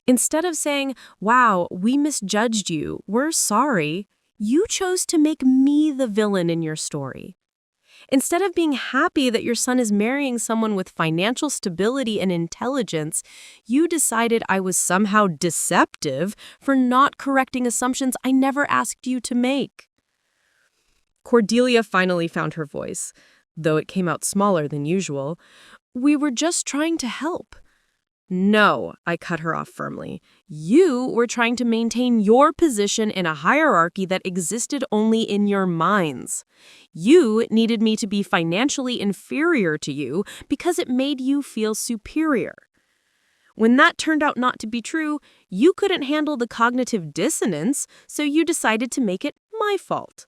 Instead of saying, "Wow, we misjudged you, we're sorry," you chose to make me the villain in your story. Instead of being happy that your son is marrying someone with financial stability and intelligence, you decided I was somehow deceptive for not correcting assumptions I never asked you to make. Cordelia finally found her voice, though it came out smaller than usual. "We were just trying to help." "No," I cut her off firmly. "You were trying to maintain your position in a hierarchy that existed only in your minds. You needed me to be financially inferior to you because it made you feel superior. When that turned out not to be true, you couldn't handle the cognitive dissonance, so you decided to make it my fault."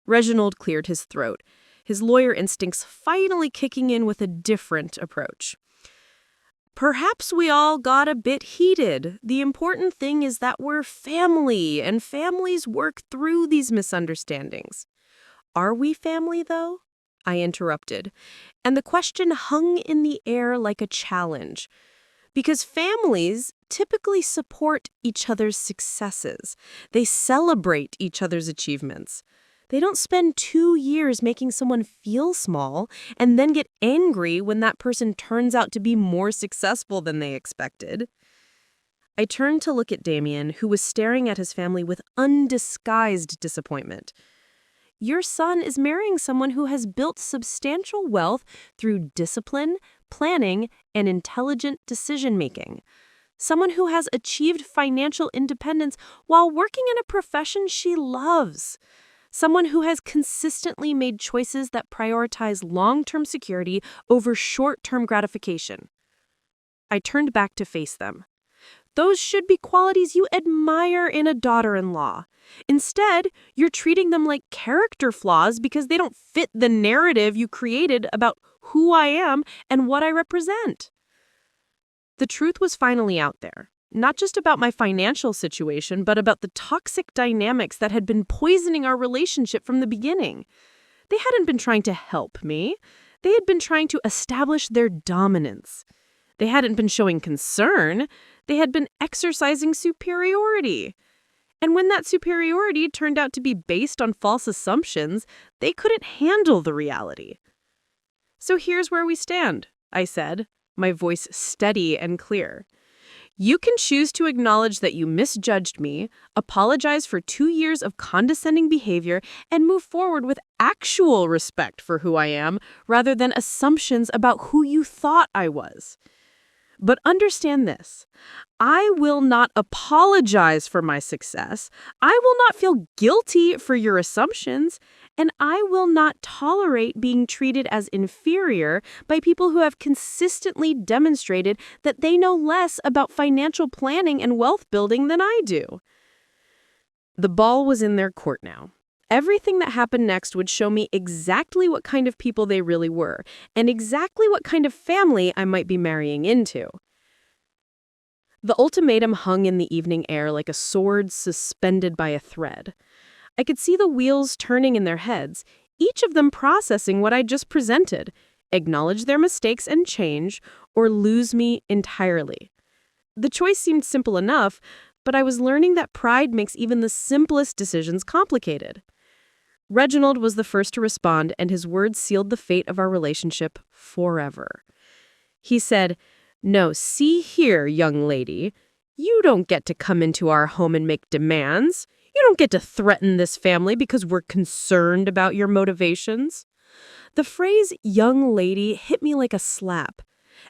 Reginald cleared his throat, his lawyer instincts finally kicking in with a different approach. "Perhaps we all got a bit heated. The important thing is that we're family, and families work through these misunderstandings." "Are we family, though?" I interrupted, and the question hung in the air like a challenge. Because families typically support each other's successes. They celebrate each other's achievements. They don't spend 2 years making someone feel small and then get angry when that person turns out to be more successful than they expected. I turned to look at Damien, who was staring at his family with undisguised disappointment. "Your son is marrying someone who has built substantial wealth through discipline, planning, and intelligent decision-making. Someone who has achieved financial independence while working in a profession she loves. Someone who has consistently made choices that prioritize long-term security over short-term gratification." I turned back to face them. Those should be qualities you admire in a daughter-in-law. Instead, you're treating them like character flaws because they don't fit the narrative you created about who I am and what I represent. The truth was finally out there, not just about my financial situation, but about the toxic dynamics that had been poisoning our relationship from the beginning. They hadn't been trying to help me. They had been trying to establish their dominance. They hadn't been showing concern. They had been exercising superiority. And when that superiority turned out to be based on false assumptions, they couldn't handle the reality. So here's where we stand, I said, my voice steady and clear. You can choose to acknowledge that you misjudged me, apologize for 2 years of condescending behavior, and move forward with actual respect for who I am, rather than assumptions about who you thought I was. But understand this, I will not apologize for my success, I will not feel guilty for your assumptions, and I will not tolerate being treated as inferior by people who have consistently demonstrated that they know less about financial planning and wealth building than I do. The ball was in their court now. Everything that happened next would show me exactly what kind of people they really were, and exactly what kind of family I might be marrying into. The ultimatum hung in the evening air like a sword suspended by a thread. I could see the wheels turning in their heads, each of them processing what I'd just presented, acknowledge their mistakes and change, or lose me entirely. The choice seemed simple enough, but I was learning that pride makes even the simplest decisions complicated. Reginald was the first to respond, and his words sealed the fate of our relationship forever. He said, "No, see here, young lady. You don't get to come into our home and make demands. You don't get to threaten this family because we're concerned about your motivations." The phrase young lady hit me like a slap.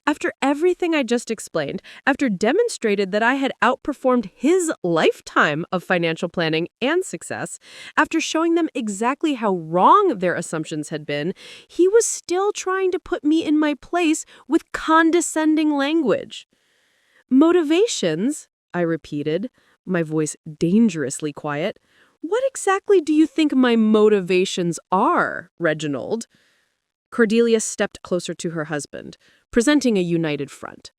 After everything I just explained, after demonstrated that I had outperformed his lifetime of financial planning and success, after showing them exactly how wrong their assumptions had been, he was still trying to put me in my place with condescending language. "Motivations," I repeated, my voice dangerously quiet. "What exactly do you think my motivations are, Reginald?" Cordelia stepped closer to her husband, presenting a united front.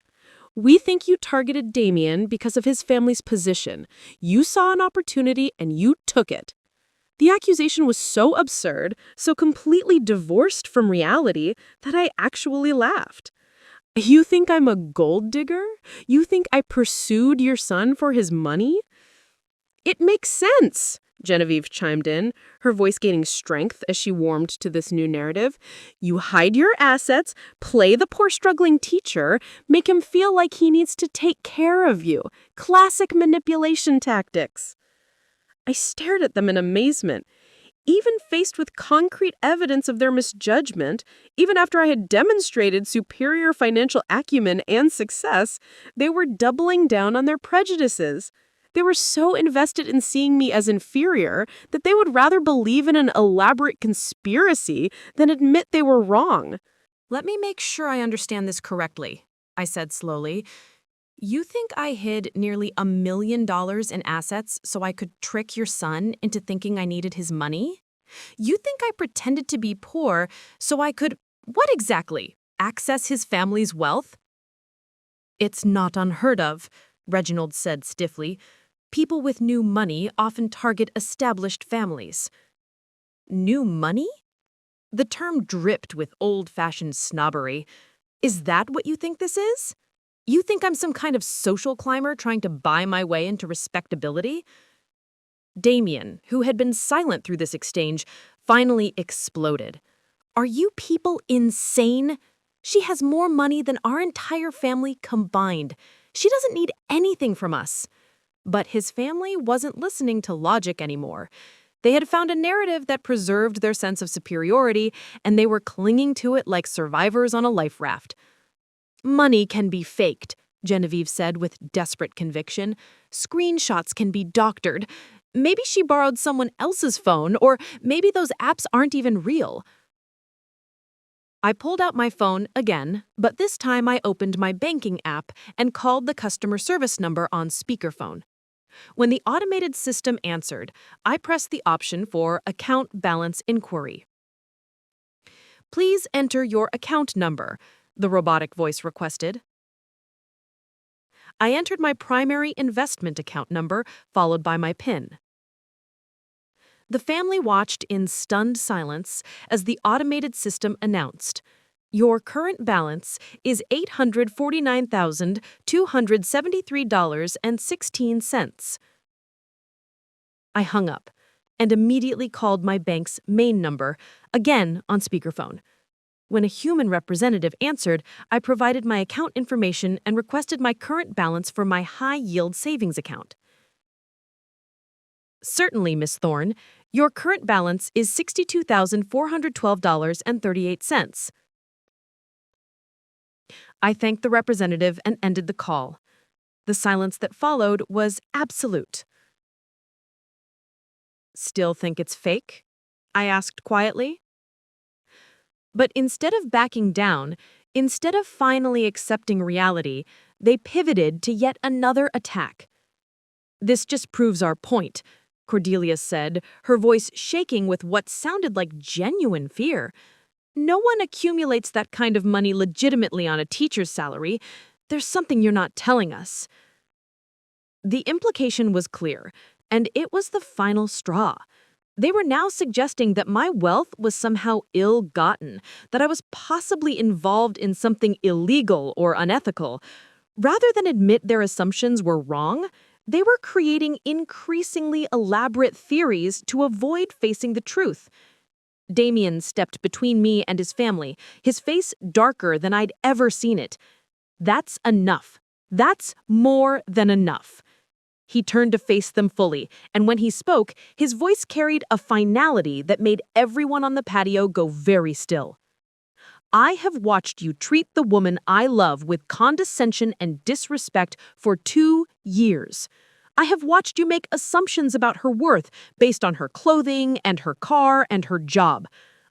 "We think you targeted Damien because of his family's position. You saw an opportunity and you took it." The accusation was so absurd, so completely divorced from reality, that I actually laughed. "You think I'm a gold digger? You think I pursued your son for his money?" "It makes sense," Genevieve chimed in, her voice gaining strength as she warmed to this new narrative. "You hide your assets, play the poor struggling teacher, make him feel like he needs to take care of you. Classic manipulation tactics." I stared at them in amazement. Even faced with concrete evidence of their misjudgment, even after I had demonstrated superior financial acumen and success, they were doubling down on their prejudices. They were so invested in seeing me as inferior that they would rather believe in an elaborate conspiracy than admit they were wrong. "Let me make sure I understand this correctly," I said slowly. "You think I hid nearly $1 million in assets so I could trick your son into thinking I needed his money? You think I pretended to be poor so I could, what exactly, access his family's wealth?" "It's not unheard of," Reginald said stiffly. "People with new money often target established families." "New money?" The term dripped with old-fashioned snobbery. "Is that what you think this is? You think I'm some kind of social climber trying to buy my way into respectability?" Damien, who had been silent through this exchange, finally exploded. "Are you people insane? She has more money than our entire family combined. She doesn't need anything from us." But his family wasn't listening to logic anymore. They had found a narrative that preserved their sense of superiority, and they were clinging to it like survivors on a life raft. "Money can be faked," Genevieve said with desperate conviction. "Screenshots can be doctored. Maybe she borrowed someone else's phone, or maybe those apps aren't even real." I pulled out my phone again, but this time I opened my banking app and called the customer service number on speakerphone. When the automated system answered, I pressed the option for Account Balance Inquiry. "Please enter your account number," the robotic voice requested. I entered my primary investment account number, followed by my PIN. The family watched in stunned silence as the automated system announced, "Your current balance is $849,273.16. I hung up and immediately called my bank's main number, again on speakerphone. When a human representative answered, I provided my account information and requested my current balance for my high-yield savings account. "Certainly, Miss Thorne. Your current balance is $62,412.38. I thanked the representative and ended the call. The silence that followed was absolute. "Still think it's fake?" I asked quietly. But instead of backing down, instead of finally accepting reality, they pivoted to yet another attack. "This just proves our point," Cordelia said, her voice shaking with what sounded like genuine fear. "No one accumulates that kind of money legitimately on a teacher's salary. There's something you're not telling us." The implication was clear, and it was the final straw. They were now suggesting that my wealth was somehow ill-gotten, that I was possibly involved in something illegal or unethical. Rather than admit their assumptions were wrong, they were creating increasingly elaborate theories to avoid facing the truth. Damien stepped between me and his family, his face darker than I'd ever seen it. "That's enough. That's more than enough." He turned to face them fully, and when he spoke, his voice carried a finality that made everyone on the patio go very still. "I have watched you treat the woman I love with condescension and disrespect for 2 years. I have watched you make assumptions about her worth based on her clothing and her car and her job.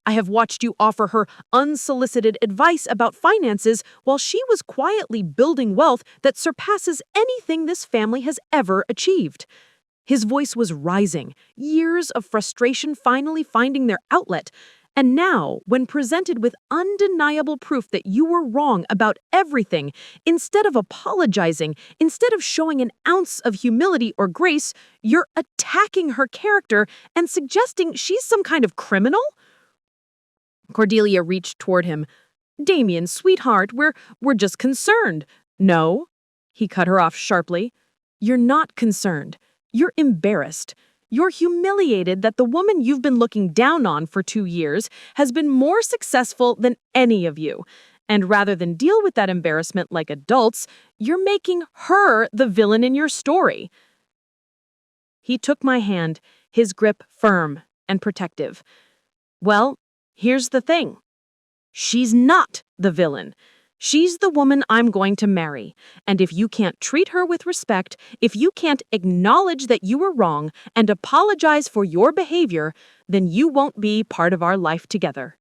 I have watched you offer her unsolicited advice about finances while she was quietly building wealth that surpasses anything this family has ever achieved." His voice was rising, years of frustration finally finding their outlet. "And now, when presented with undeniable proof that you were wrong about everything, instead of apologizing, instead of showing an ounce of humility or grace, you're attacking her character and suggesting she's some kind of criminal?" Cordelia reached toward him. "Damien, sweetheart, we're just concerned." "No," he cut her off sharply. "You're not concerned. You're embarrassed. You're humiliated that the woman you've been looking down on for 2 years has been more successful than any of you. And rather than deal with that embarrassment like adults, you're making her the villain in your story." He took my hand, his grip firm and protective. "Well, here's the thing. She's not the villain. She's the woman I'm going to marry. And if you can't treat her with respect, if you can't acknowledge that you were wrong and apologize for your behavior, then you won't be part of our life together."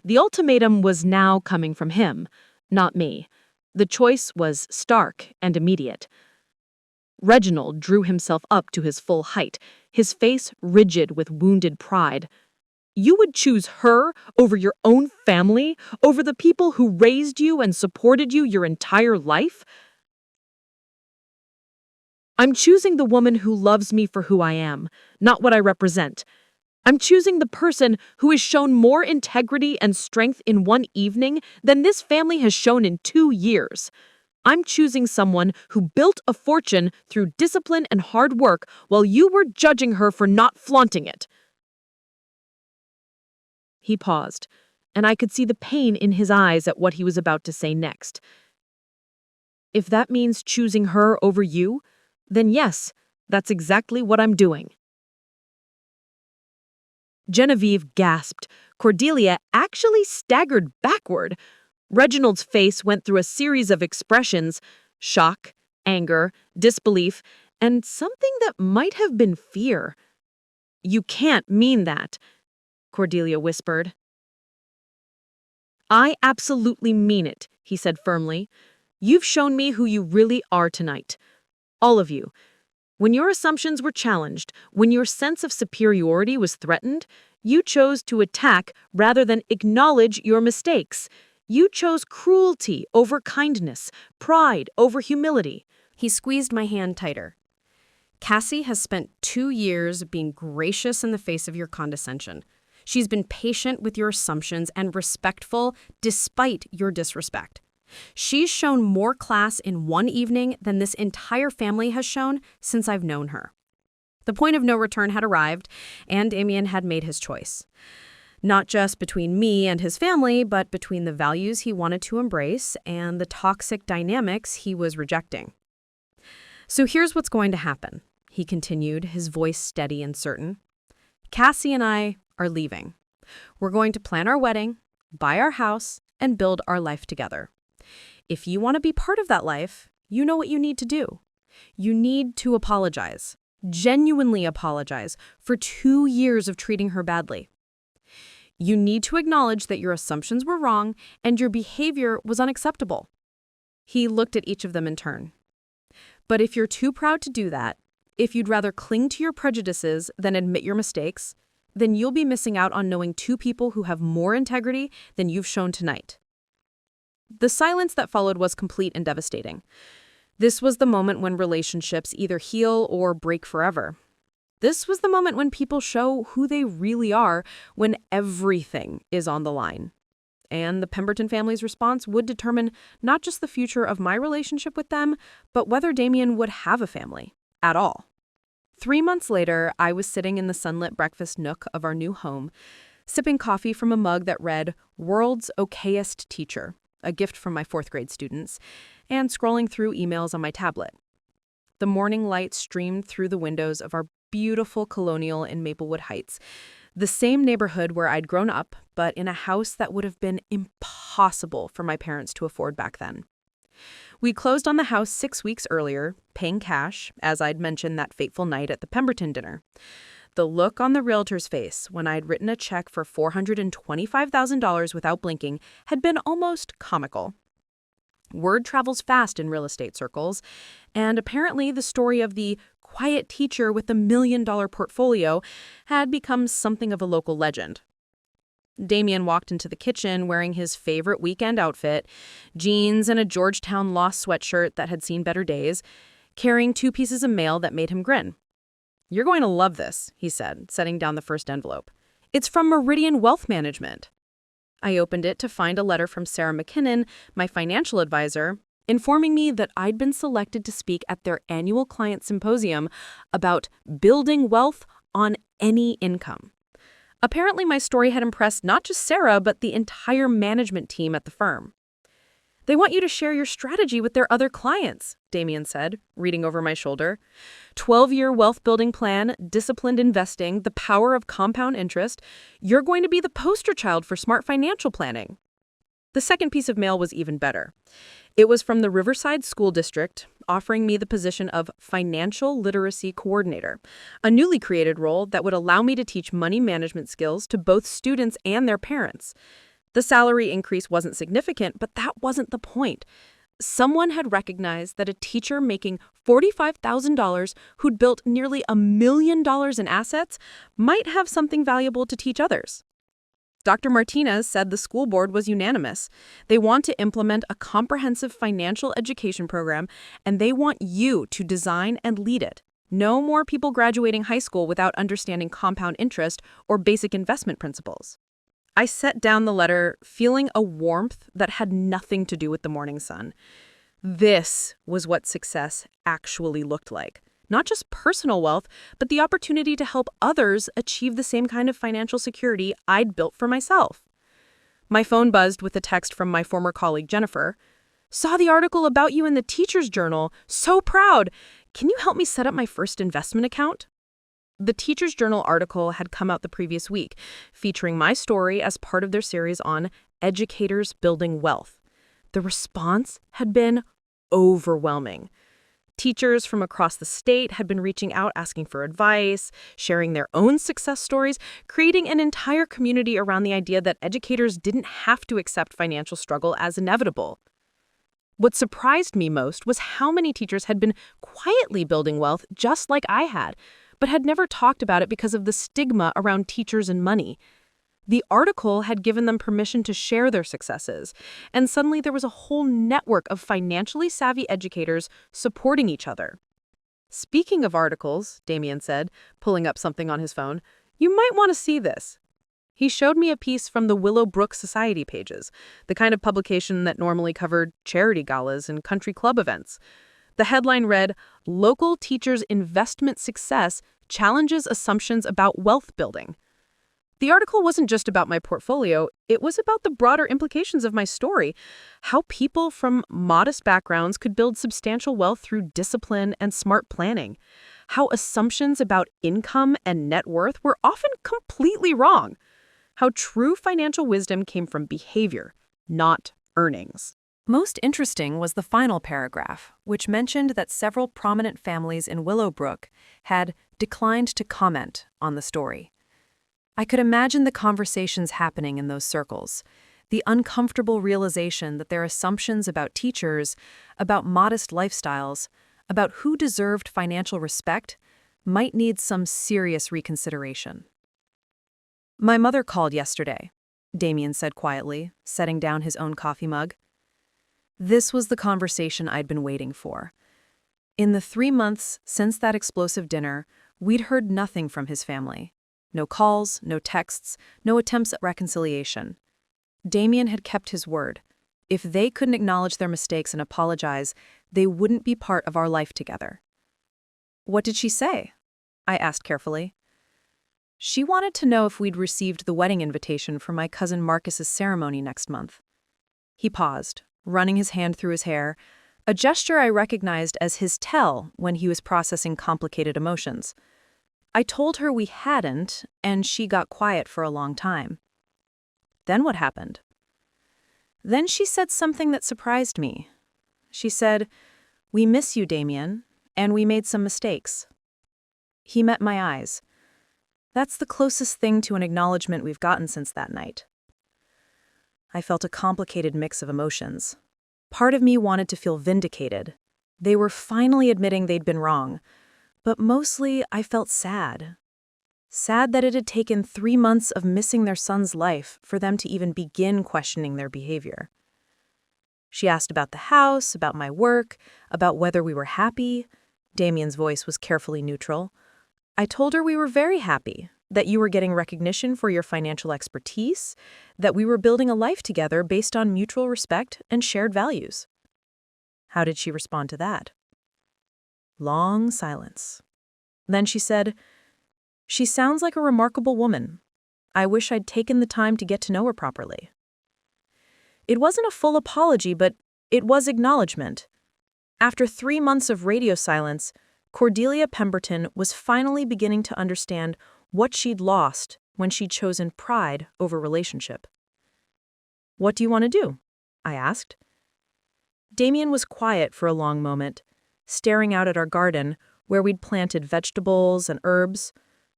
The ultimatum was now coming from him, not me. The choice was stark and immediate. Reginald drew himself up to his full height, his face rigid with wounded pride. "You would choose her over your own family, over the people who raised you and supported you your entire life?" "I'm choosing the woman who loves me for who I am, not what I represent. I'm choosing the person who has shown more integrity and strength in one evening than this family has shown in 2 years. I'm choosing someone who built a fortune through discipline and hard work while you were judging her for not flaunting it." He paused, and I could see the pain in his eyes at what he was about to say next. "If that means choosing her over you, then yes, that's exactly what I'm doing." Genevieve gasped. Cordelia actually staggered backward. Reginald's face went through a series of expressions: shock, anger, disbelief, and something that might have been fear. "You can't mean that." Cordelia whispered. I absolutely mean it, he said firmly. You've shown me who you really are tonight. All of you. When your assumptions were challenged, when your sense of superiority was threatened, you chose to attack rather than acknowledge your mistakes. You chose cruelty over kindness, pride over humility. He squeezed my hand tighter. Cassie has spent 2 years being gracious in the face of your condescension. She's been patient with your assumptions and respectful despite your disrespect. She's shown more class in one evening than this entire family has shown since I've known her. The point of no return had arrived, and Damien had made his choice. Not just between me and his family, but between the values he wanted to embrace and the toxic dynamics he was rejecting. So here's what's going to happen, he continued, his voice steady and certain. Cassie and I are leaving. We're going to plan our wedding, buy our house, and build our life together. If you want to be part of that life, you know what you need to do. You need to apologize, genuinely apologize, for 2 years of treating her badly. You need to acknowledge that your assumptions were wrong and your behavior was unacceptable. He looked at each of them in turn. But if you're too proud to do that, if you'd rather cling to your prejudices than admit your mistakes, then you'll be missing out on knowing 2 people who have more integrity than you've shown tonight. The silence that followed was complete and devastating. This was the moment when relationships either heal or break forever. This was the moment when people show who they really are when everything is on the line. And the Pemberton family's response would determine not just the future of my relationship with them, but whether Damien would have a family at all. 3 months later, I was sitting in the sunlit breakfast nook of our new home, sipping coffee from a mug that read, World's Okayest Teacher, a gift from my 4th grade students, and scrolling through emails on my tablet. The morning light streamed through the windows of our beautiful colonial in Maplewood Heights, the same neighborhood where I'd grown up, but in a house that would have been impossible for my parents to afford back then. We closed on the house 6 weeks earlier, paying cash, as I'd mentioned that fateful night at the Pemberton dinner. The look on the realtor's face when I'd written a check for $425,000 without blinking had been almost comical. Word travels fast in real estate circles, and apparently the story of the quiet teacher with the $1 million portfolio had become something of a local legend. Damien walked into the kitchen wearing his favorite weekend outfit, jeans and a Georgetown Lost sweatshirt that had seen better days, carrying 2 pieces of mail that made him grin. You're going to love this, he said, setting down the first envelope. It's from Meridian Wealth Management. I opened it to find a letter from Sarah McKinnon, my financial advisor, informing me that I'd been selected to speak at their annual client symposium about building wealth on any income. Apparently, my story had impressed not just Sarah, but the entire management team at the firm. They want you to share your strategy with their other clients, Damien said, reading over my shoulder. 12-year wealth-building plan, disciplined investing, the power of compound interest. You're going to be the poster child for smart financial planning. The second piece of mail was even better. It was from the Riverside School District, offering me the position of Financial Literacy Coordinator, a newly created role that would allow me to teach money management skills to both students and their parents. The salary increase wasn't significant, but that wasn't the point. Someone had recognized that a teacher making $45,000 who'd built nearly $1 million in assets might have something valuable to teach others. Dr. Martinez said the school board was unanimous. They want to implement a comprehensive financial education program, and they want you to design and lead it. No more people graduating high school without understanding compound interest or basic investment principles. I set down the letter, feeling a warmth that had nothing to do with the morning sun. This was what success actually looked like. Not just personal wealth, but the opportunity to help others achieve the same kind of financial security I'd built for myself. My phone buzzed with a text from my former colleague, Jennifer. Saw the article about you in the Teacher's Journal. So proud. Can you help me set up my first investment account? The Teacher's Journal article had come out the previous week, featuring my story as part of their series on educators building wealth. The response had been overwhelming. Teachers from across the state had been reaching out asking for advice, sharing their own success stories, creating an entire community around the idea that educators didn't have to accept financial struggle as inevitable. What surprised me most was how many teachers had been quietly building wealth just like I had, but had never talked about it because of the stigma around teachers and money. The article had given them permission to share their successes, and suddenly there was a whole network of financially savvy educators supporting each other. Speaking of articles, Damien said, pulling up something on his phone, you might want to see this. He showed me a piece from the Willowbrook Society pages, the kind of publication that normally covered charity galas and country club events. The headline read, "Local Teachers' Investment Success Challenges Assumptions About Wealth Building." The article wasn't just about my portfolio, it was about the broader implications of my story, how people from modest backgrounds could build substantial wealth through discipline and smart planning, how assumptions about income and net worth were often completely wrong, how true financial wisdom came from behavior, not earnings. Most interesting was the final paragraph, which mentioned that several prominent families in Willowbrook had declined to comment on the story. I could imagine the conversations happening in those circles, the uncomfortable realization that their assumptions about teachers, about modest lifestyles, about who deserved financial respect, might need some serious reconsideration. "My mother called yesterday," Damien said quietly, setting down his own coffee mug. This was the conversation I'd been waiting for. In the 3 months since that explosive dinner, we'd heard nothing from his family. No calls, no texts, no attempts at reconciliation. Damien had kept his word. If they couldn't acknowledge their mistakes and apologize, they wouldn't be part of our life together. "What did she say?" I asked carefully. "She wanted to know if we'd received the wedding invitation for my cousin Marcus's ceremony next month." He paused, running his hand through his hair, a gesture I recognized as his tell when he was processing complicated emotions. I told her we hadn't, and she got quiet for a long time. Then what happened? Then she said something that surprised me. She said, "We miss you, Damien, and we made some mistakes." He met my eyes. That's the closest thing to an acknowledgement we've gotten since that night. I felt a complicated mix of emotions. Part of me wanted to feel vindicated. They were finally admitting they'd been wrong. But mostly, I felt sad. Sad that it had taken 3 months of missing their son's life for them to even begin questioning their behavior. She asked about the house, about my work, about whether we were happy. Damien's voice was carefully neutral. I told her we were very happy, that you were getting recognition for your financial expertise, that we were building a life together based on mutual respect and shared values. How did she respond to that? Long silence. Then she said, "She sounds like a remarkable woman. I wish I'd taken the time to get to know her properly." It wasn't a full apology, but it was acknowledgement. After 3 months of radio silence, Cordelia Pemberton was finally beginning to understand what she'd lost when she'd chosen pride over relationship. "What do you want to do?" I asked. Damien was quiet for a long moment, staring out at our garden where we'd planted vegetables and herbs,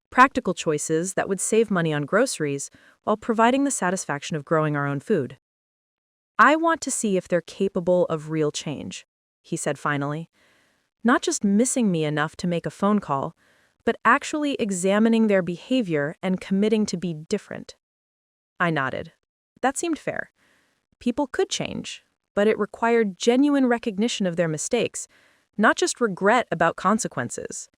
practical choices that would save money on groceries while providing the satisfaction of growing our own food. "I want to see if they're capable of real change," he said finally. "Not just missing me enough to make a phone call, but actually examining their behavior and committing to be different." I nodded. That seemed fair. People could change, but it required genuine recognition of their mistakes, not just regret about consequences.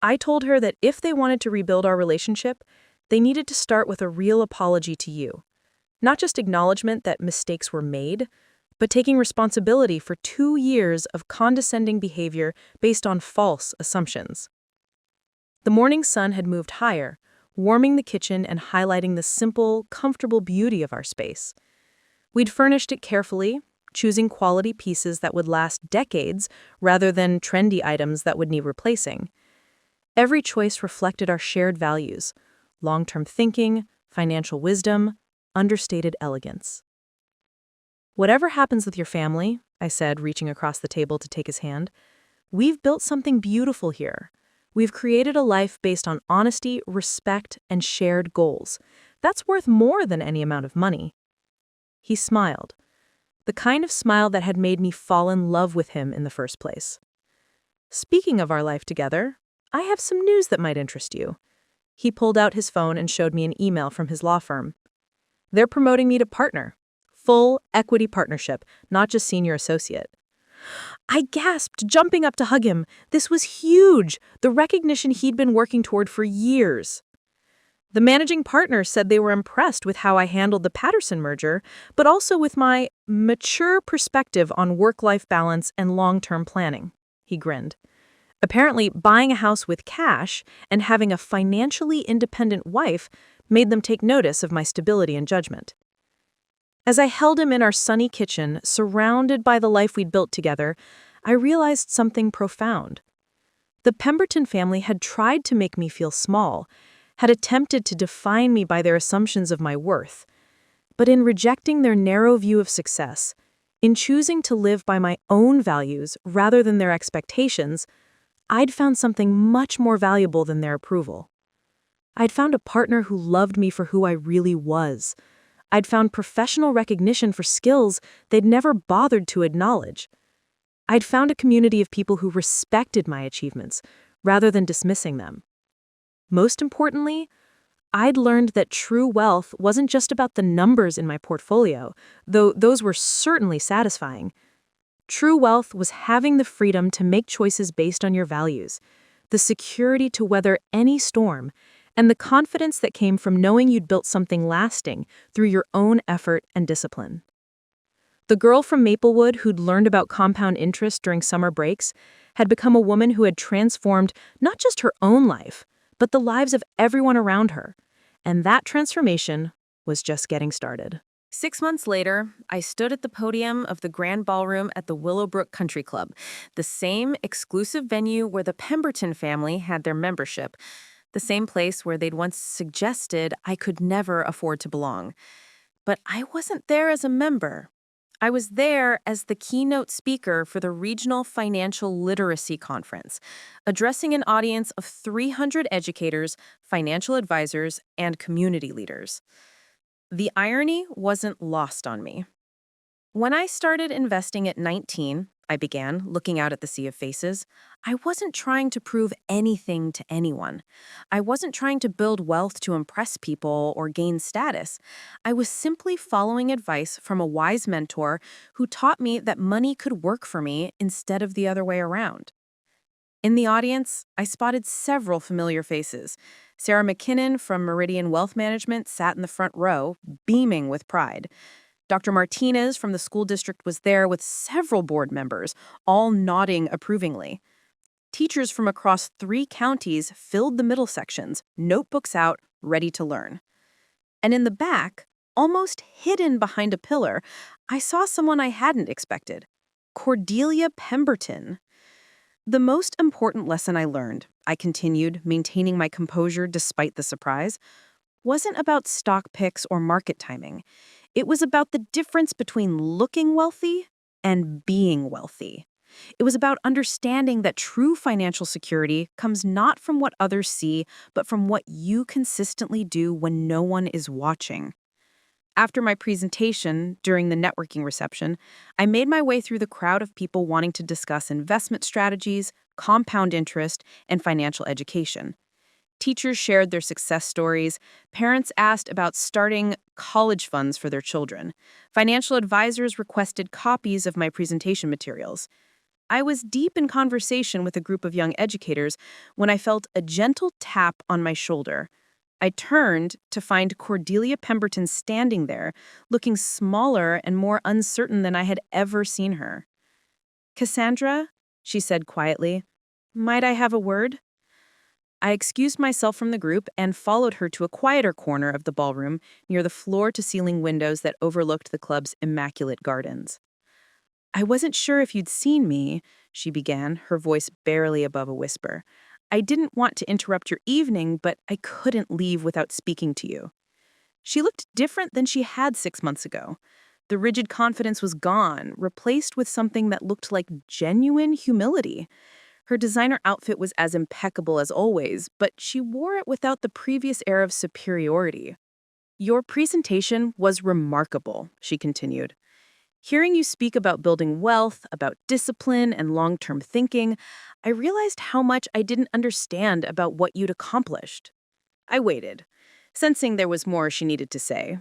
I told her that if they wanted to rebuild our relationship, they needed to start with a real apology to you. Not just acknowledgement that mistakes were made, but taking responsibility for 2 years of condescending behavior based on false assumptions. The morning sun had moved higher, warming the kitchen and highlighting the simple, comfortable beauty of our space. We'd furnished it carefully, choosing quality pieces that would last decades rather than trendy items that would need replacing. Every choice reflected our shared values: long-term thinking, financial wisdom, understated elegance. "Whatever happens with your family," I said, reaching across the table to take his hand, We've built something beautiful here. We've created a life based on honesty, respect, and shared goals. That's worth more than any amount of money." He smiled, the kind of smile that had made me fall in love with him in the first place. "Speaking of our life together, I have some news that might interest you." He pulled out his phone and showed me an email from his law firm. "They're promoting me to partner. Full equity partnership, not just senior associate." I gasped, jumping up to hug him. This was huge, the recognition he'd been working toward for years. The managing partner said they were impressed with how I handled the Patterson merger, but also with my mature perspective on work-life balance and long-term planning. He grinned. Apparently, buying a house with cash and having a financially independent wife made them take notice of my stability and judgment. As I held him in our sunny kitchen, surrounded by the life we'd built together, I realized something profound. The Pemberton family had tried to make me feel small, had attempted to define me by their assumptions of my worth. But in rejecting their narrow view of success, in choosing to live by my own values rather than their expectations, I'd found something much more valuable than their approval. I'd found a partner who loved me for who I really was. I'd found professional recognition for skills they'd never bothered to acknowledge. I'd found a community of people who respected my achievements rather than dismissing them. Most importantly, I'd learned that true wealth wasn't just about the numbers in my portfolio, though those were certainly satisfying. True wealth was having the freedom to make choices based on your values, the security to weather any storm, and the confidence that came from knowing you'd built something lasting through your own effort and discipline. The girl from Maplewood who'd learned about compound interest during summer breaks had become a woman who had transformed not just her own life, but the lives of everyone around her. And that transformation was just getting started. 6 months later, I stood at the podium of the Grand Ballroom at the Willowbrook Country Club, the same exclusive venue where the Pemberton family had their membership, the same place where they'd once suggested I could never afford to belong. But I wasn't there as a member. I was there as the keynote speaker for the Regional Financial Literacy Conference, addressing an audience of 300 educators, financial advisors, and community leaders. The irony wasn't lost on me. When I started investing at 19, I began, looking out at the sea of faces. I wasn't trying to prove anything to anyone. I wasn't trying to build wealth to impress people or gain status. I was simply following advice from a wise mentor who taught me that money could work for me instead of the other way around. In the audience, I spotted several familiar faces. Sarah McKinnon from Meridian Wealth Management sat in the front row, beaming with pride. Dr. Martinez from the school district was there with several board members, all nodding approvingly. Teachers from across 3 counties filled the middle sections, notebooks out, ready to learn. And in the back, almost hidden behind a pillar, I saw someone I hadn't expected. Cordelia Pemberton. The most important lesson I learned, I continued, maintaining my composure despite the surprise, wasn't about stock picks or market timing. It was about the difference between looking wealthy and being wealthy. It was about understanding that true financial security comes not from what others see, but from what you consistently do when no one is watching. After my presentation, during the networking reception, I made my way through the crowd of people wanting to discuss investment strategies, compound interest, and financial education. Teachers shared their success stories. Parents asked about starting college funds for their children. Financial advisors requested copies of my presentation materials. I was deep in conversation with a group of young educators when I felt a gentle tap on my shoulder. I turned to find Cordelia Pemberton standing there, looking smaller and more uncertain than I had ever seen her. "Cassandra," she said quietly, "might I have a word?" I excused myself from the group and followed her to a quieter corner of the ballroom near the floor-to-ceiling windows that overlooked the club's immaculate gardens. "I wasn't sure if you'd seen me," she began, her voice barely above a whisper. "I didn't want to interrupt your evening, but I couldn't leave without speaking to you." She looked different than she had 6 months ago. The rigid confidence was gone, replaced with something that looked like genuine humility. Her designer outfit was as impeccable as always, but she wore it without the previous air of superiority. "Your presentation was remarkable," she continued. "Hearing you speak about building wealth, about discipline and long-term thinking, I realized how much I didn't understand about what you'd accomplished." I waited, sensing there was more she needed to say.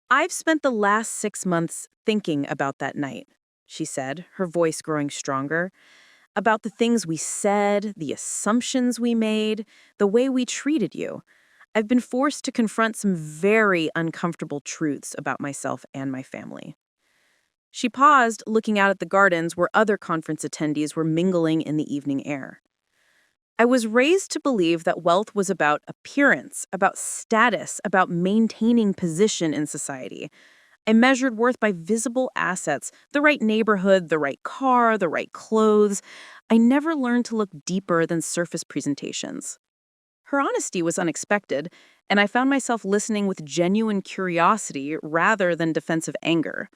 "I've spent the last 6 months thinking about that night," she said, her voice growing stronger. "About the things we said, the assumptions we made, the way we treated you. I've been forced to confront some very uncomfortable truths about myself and my family." She paused, looking out at the gardens where other conference attendees were mingling in the evening air. "I was raised to believe that wealth was about appearance, about status, about maintaining position in society. I measured worth by visible assets, the right neighborhood, the right car, the right clothes. I never learned to look deeper than surface presentations." Her honesty was unexpected, and I found myself listening with genuine curiosity rather than defensive anger.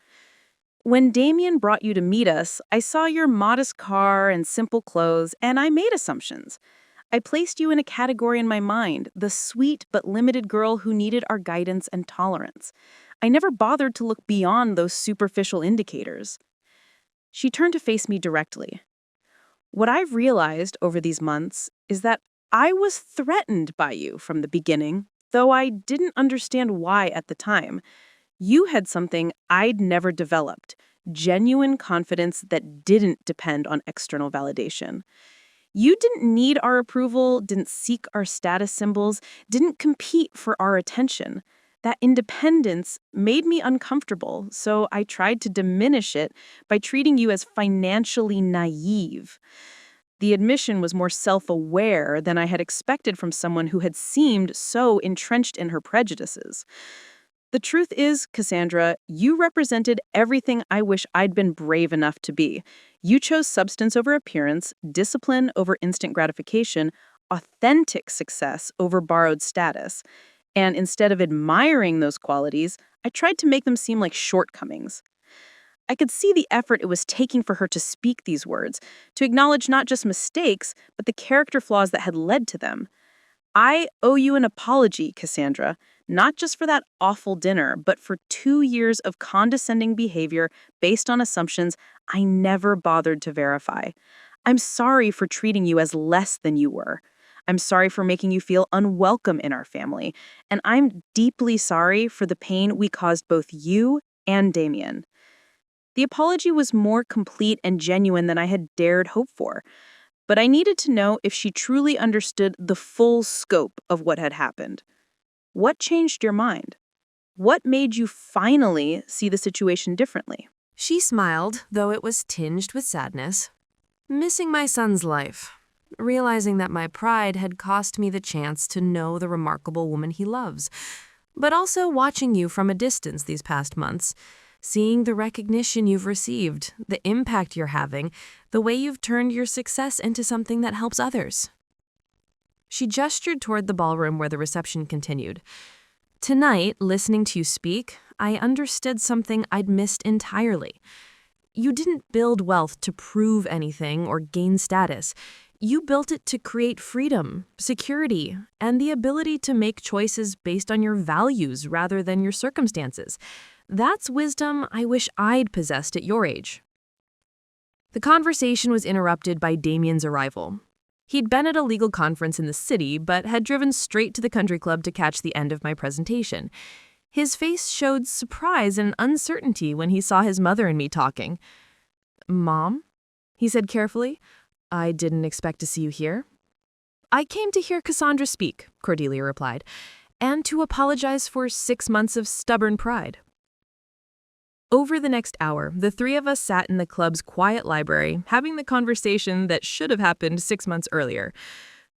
"When Damien brought you to meet us, I saw your modest car and simple clothes, and I made assumptions. I placed you in a category in my mind, the sweet but limited girl who needed our guidance and tolerance. I never bothered to look beyond those superficial indicators." She turned to face me directly. "What I've realized over these months is that I was threatened by you from the beginning, though I didn't understand why at the time. You had something I'd never developed, genuine confidence that didn't depend on external validation. You didn't need our approval, didn't seek our status symbols, didn't compete for our attention. That independence made me uncomfortable, so I tried to diminish it by treating you as financially naive." The admission was more self-aware than I had expected from someone who had seemed so entrenched in her prejudices. "The truth is, Cassandra, you represented everything I wish I'd been brave enough to be. You chose substance over appearance, discipline over instant gratification, authentic success over borrowed status. And instead of admiring those qualities, I tried to make them seem like shortcomings." I could see the effort it was taking for her to speak these words, to acknowledge not just mistakes, but the character flaws that had led to them. "I owe you an apology, Cassandra, not just for that awful dinner, but for 2 years of condescending behavior based on assumptions I never bothered to verify. I'm sorry for treating you as less than you were. I'm sorry for making you feel unwelcome in our family, and I'm deeply sorry for the pain we caused both you and Damien." The apology was more complete and genuine than I had dared hope for, but I needed to know if she truly understood the full scope of what had happened. "What changed your mind? What made you finally see the situation differently?" She smiled, though it was tinged with sadness. "Missing my son's life. Realizing that my pride had cost me the chance to know the remarkable woman he loves. But also watching you from a distance these past months. Seeing the recognition you've received, the impact you're having, the way you've turned your success into something that helps others." She gestured toward the ballroom where the reception continued. "Tonight, listening to you speak, I understood something I'd missed entirely. You didn't build wealth to prove anything or gain status. You built it to create freedom, security, and the ability to make choices based on your values rather than your circumstances. That's wisdom I wish I'd possessed at your age." The conversation was interrupted by Damien's arrival. He'd been at a legal conference in the city, but had driven straight to the country club to catch the end of my presentation. His face showed surprise and uncertainty when he saw his mother and me talking. "Mom?" he said carefully. "I didn't expect to see you here." "I came to hear Cassandra speak," Cordelia replied, "and to apologize for 6 months of stubborn pride." Over the next hour, the three of us sat in the club's quiet library, having the conversation that should have happened 6 months earlier.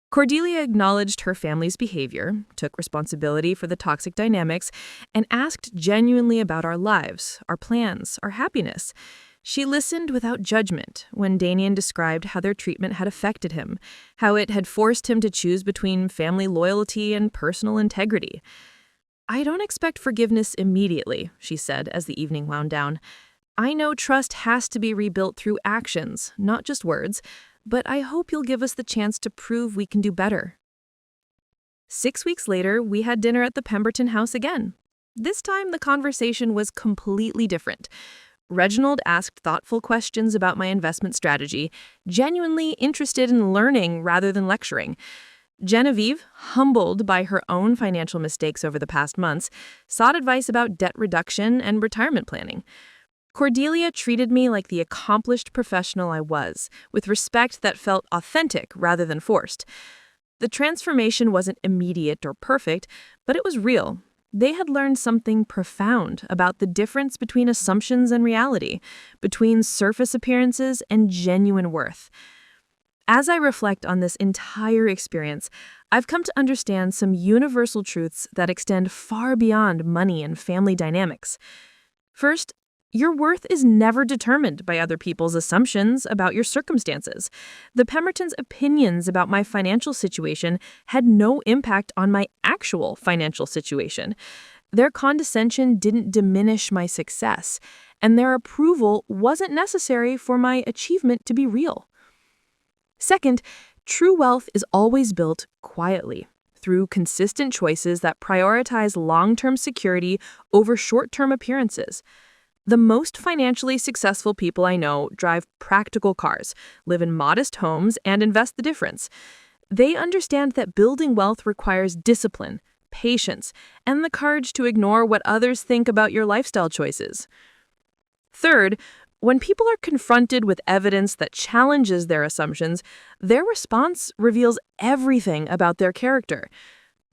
Cordelia acknowledged her family's behavior, took responsibility for the toxic dynamics, and asked genuinely about our lives, our plans, our happiness. She listened without judgment when Damien described how their treatment had affected him, how it had forced him to choose between family loyalty and personal integrity. "I don't expect forgiveness immediately," she said as the evening wound down. "I know trust has to be rebuilt through actions, not just words, but I hope you'll give us the chance to prove we can do better." 6 weeks later, we had dinner at the Pemberton house again. This time, the conversation was completely different. Reginald asked thoughtful questions about my investment strategy, genuinely interested in learning rather than lecturing. Genevieve, humbled by her own financial mistakes over the past months, sought advice about debt reduction and retirement planning. Cordelia treated me like the accomplished professional I was, with respect that felt authentic rather than forced. The transformation wasn't immediate or perfect, but it was real. They had learned something profound about the difference between assumptions and reality, between surface appearances and genuine worth. As I reflect on this entire experience, I've come to understand some universal truths that extend far beyond money and family dynamics. First, your worth is never determined by other people's assumptions about your circumstances. The Pembertons' opinions about my financial situation had no impact on my actual financial situation. Their condescension didn't diminish my success, and their approval wasn't necessary for my achievement to be real. Second, true wealth is always built quietly, through consistent choices that prioritize long-term security over short-term appearances. The most financially successful people I know drive practical cars, live in modest homes, and invest the difference. They understand that building wealth requires discipline, patience, and the courage to ignore what others think about your lifestyle choices. Third, when people are confronted with evidence that challenges their assumptions, their response reveals everything about their character.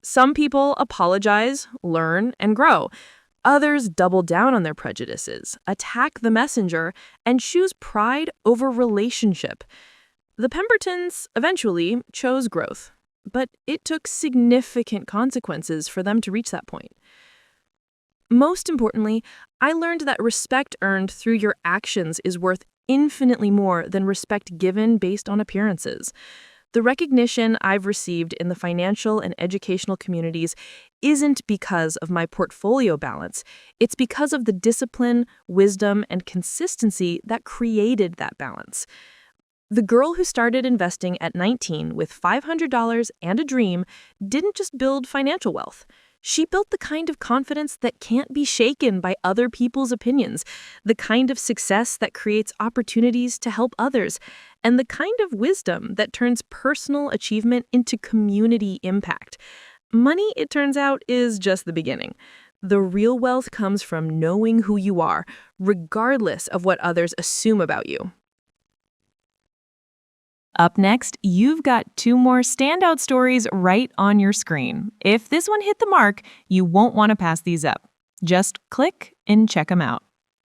Some people apologize, learn, and grow. Others double down on their prejudices, attack the messenger, and choose pride over relationship. The Pembertons eventually chose growth, but it took significant consequences for them to reach that point. Most importantly, I learned that respect earned through your actions is worth infinitely more than respect given based on appearances. The recognition I've received in the financial and educational communities isn't because of my portfolio balance. It's because of the discipline, wisdom, and consistency that created that balance. The girl who started investing at 19 with $500 and a dream didn't just build financial wealth. She built the kind of confidence that can't be shaken by other people's opinions, the kind of success that creates opportunities to help others, and the kind of wisdom that turns personal achievement into community impact. Money, it turns out, is just the beginning. The real wealth comes from knowing who you are, regardless of what others assume about you. Up next, you've got 2 more standout stories right on your screen. If this one hit the mark, you won't want to pass these up. Just click and check them out.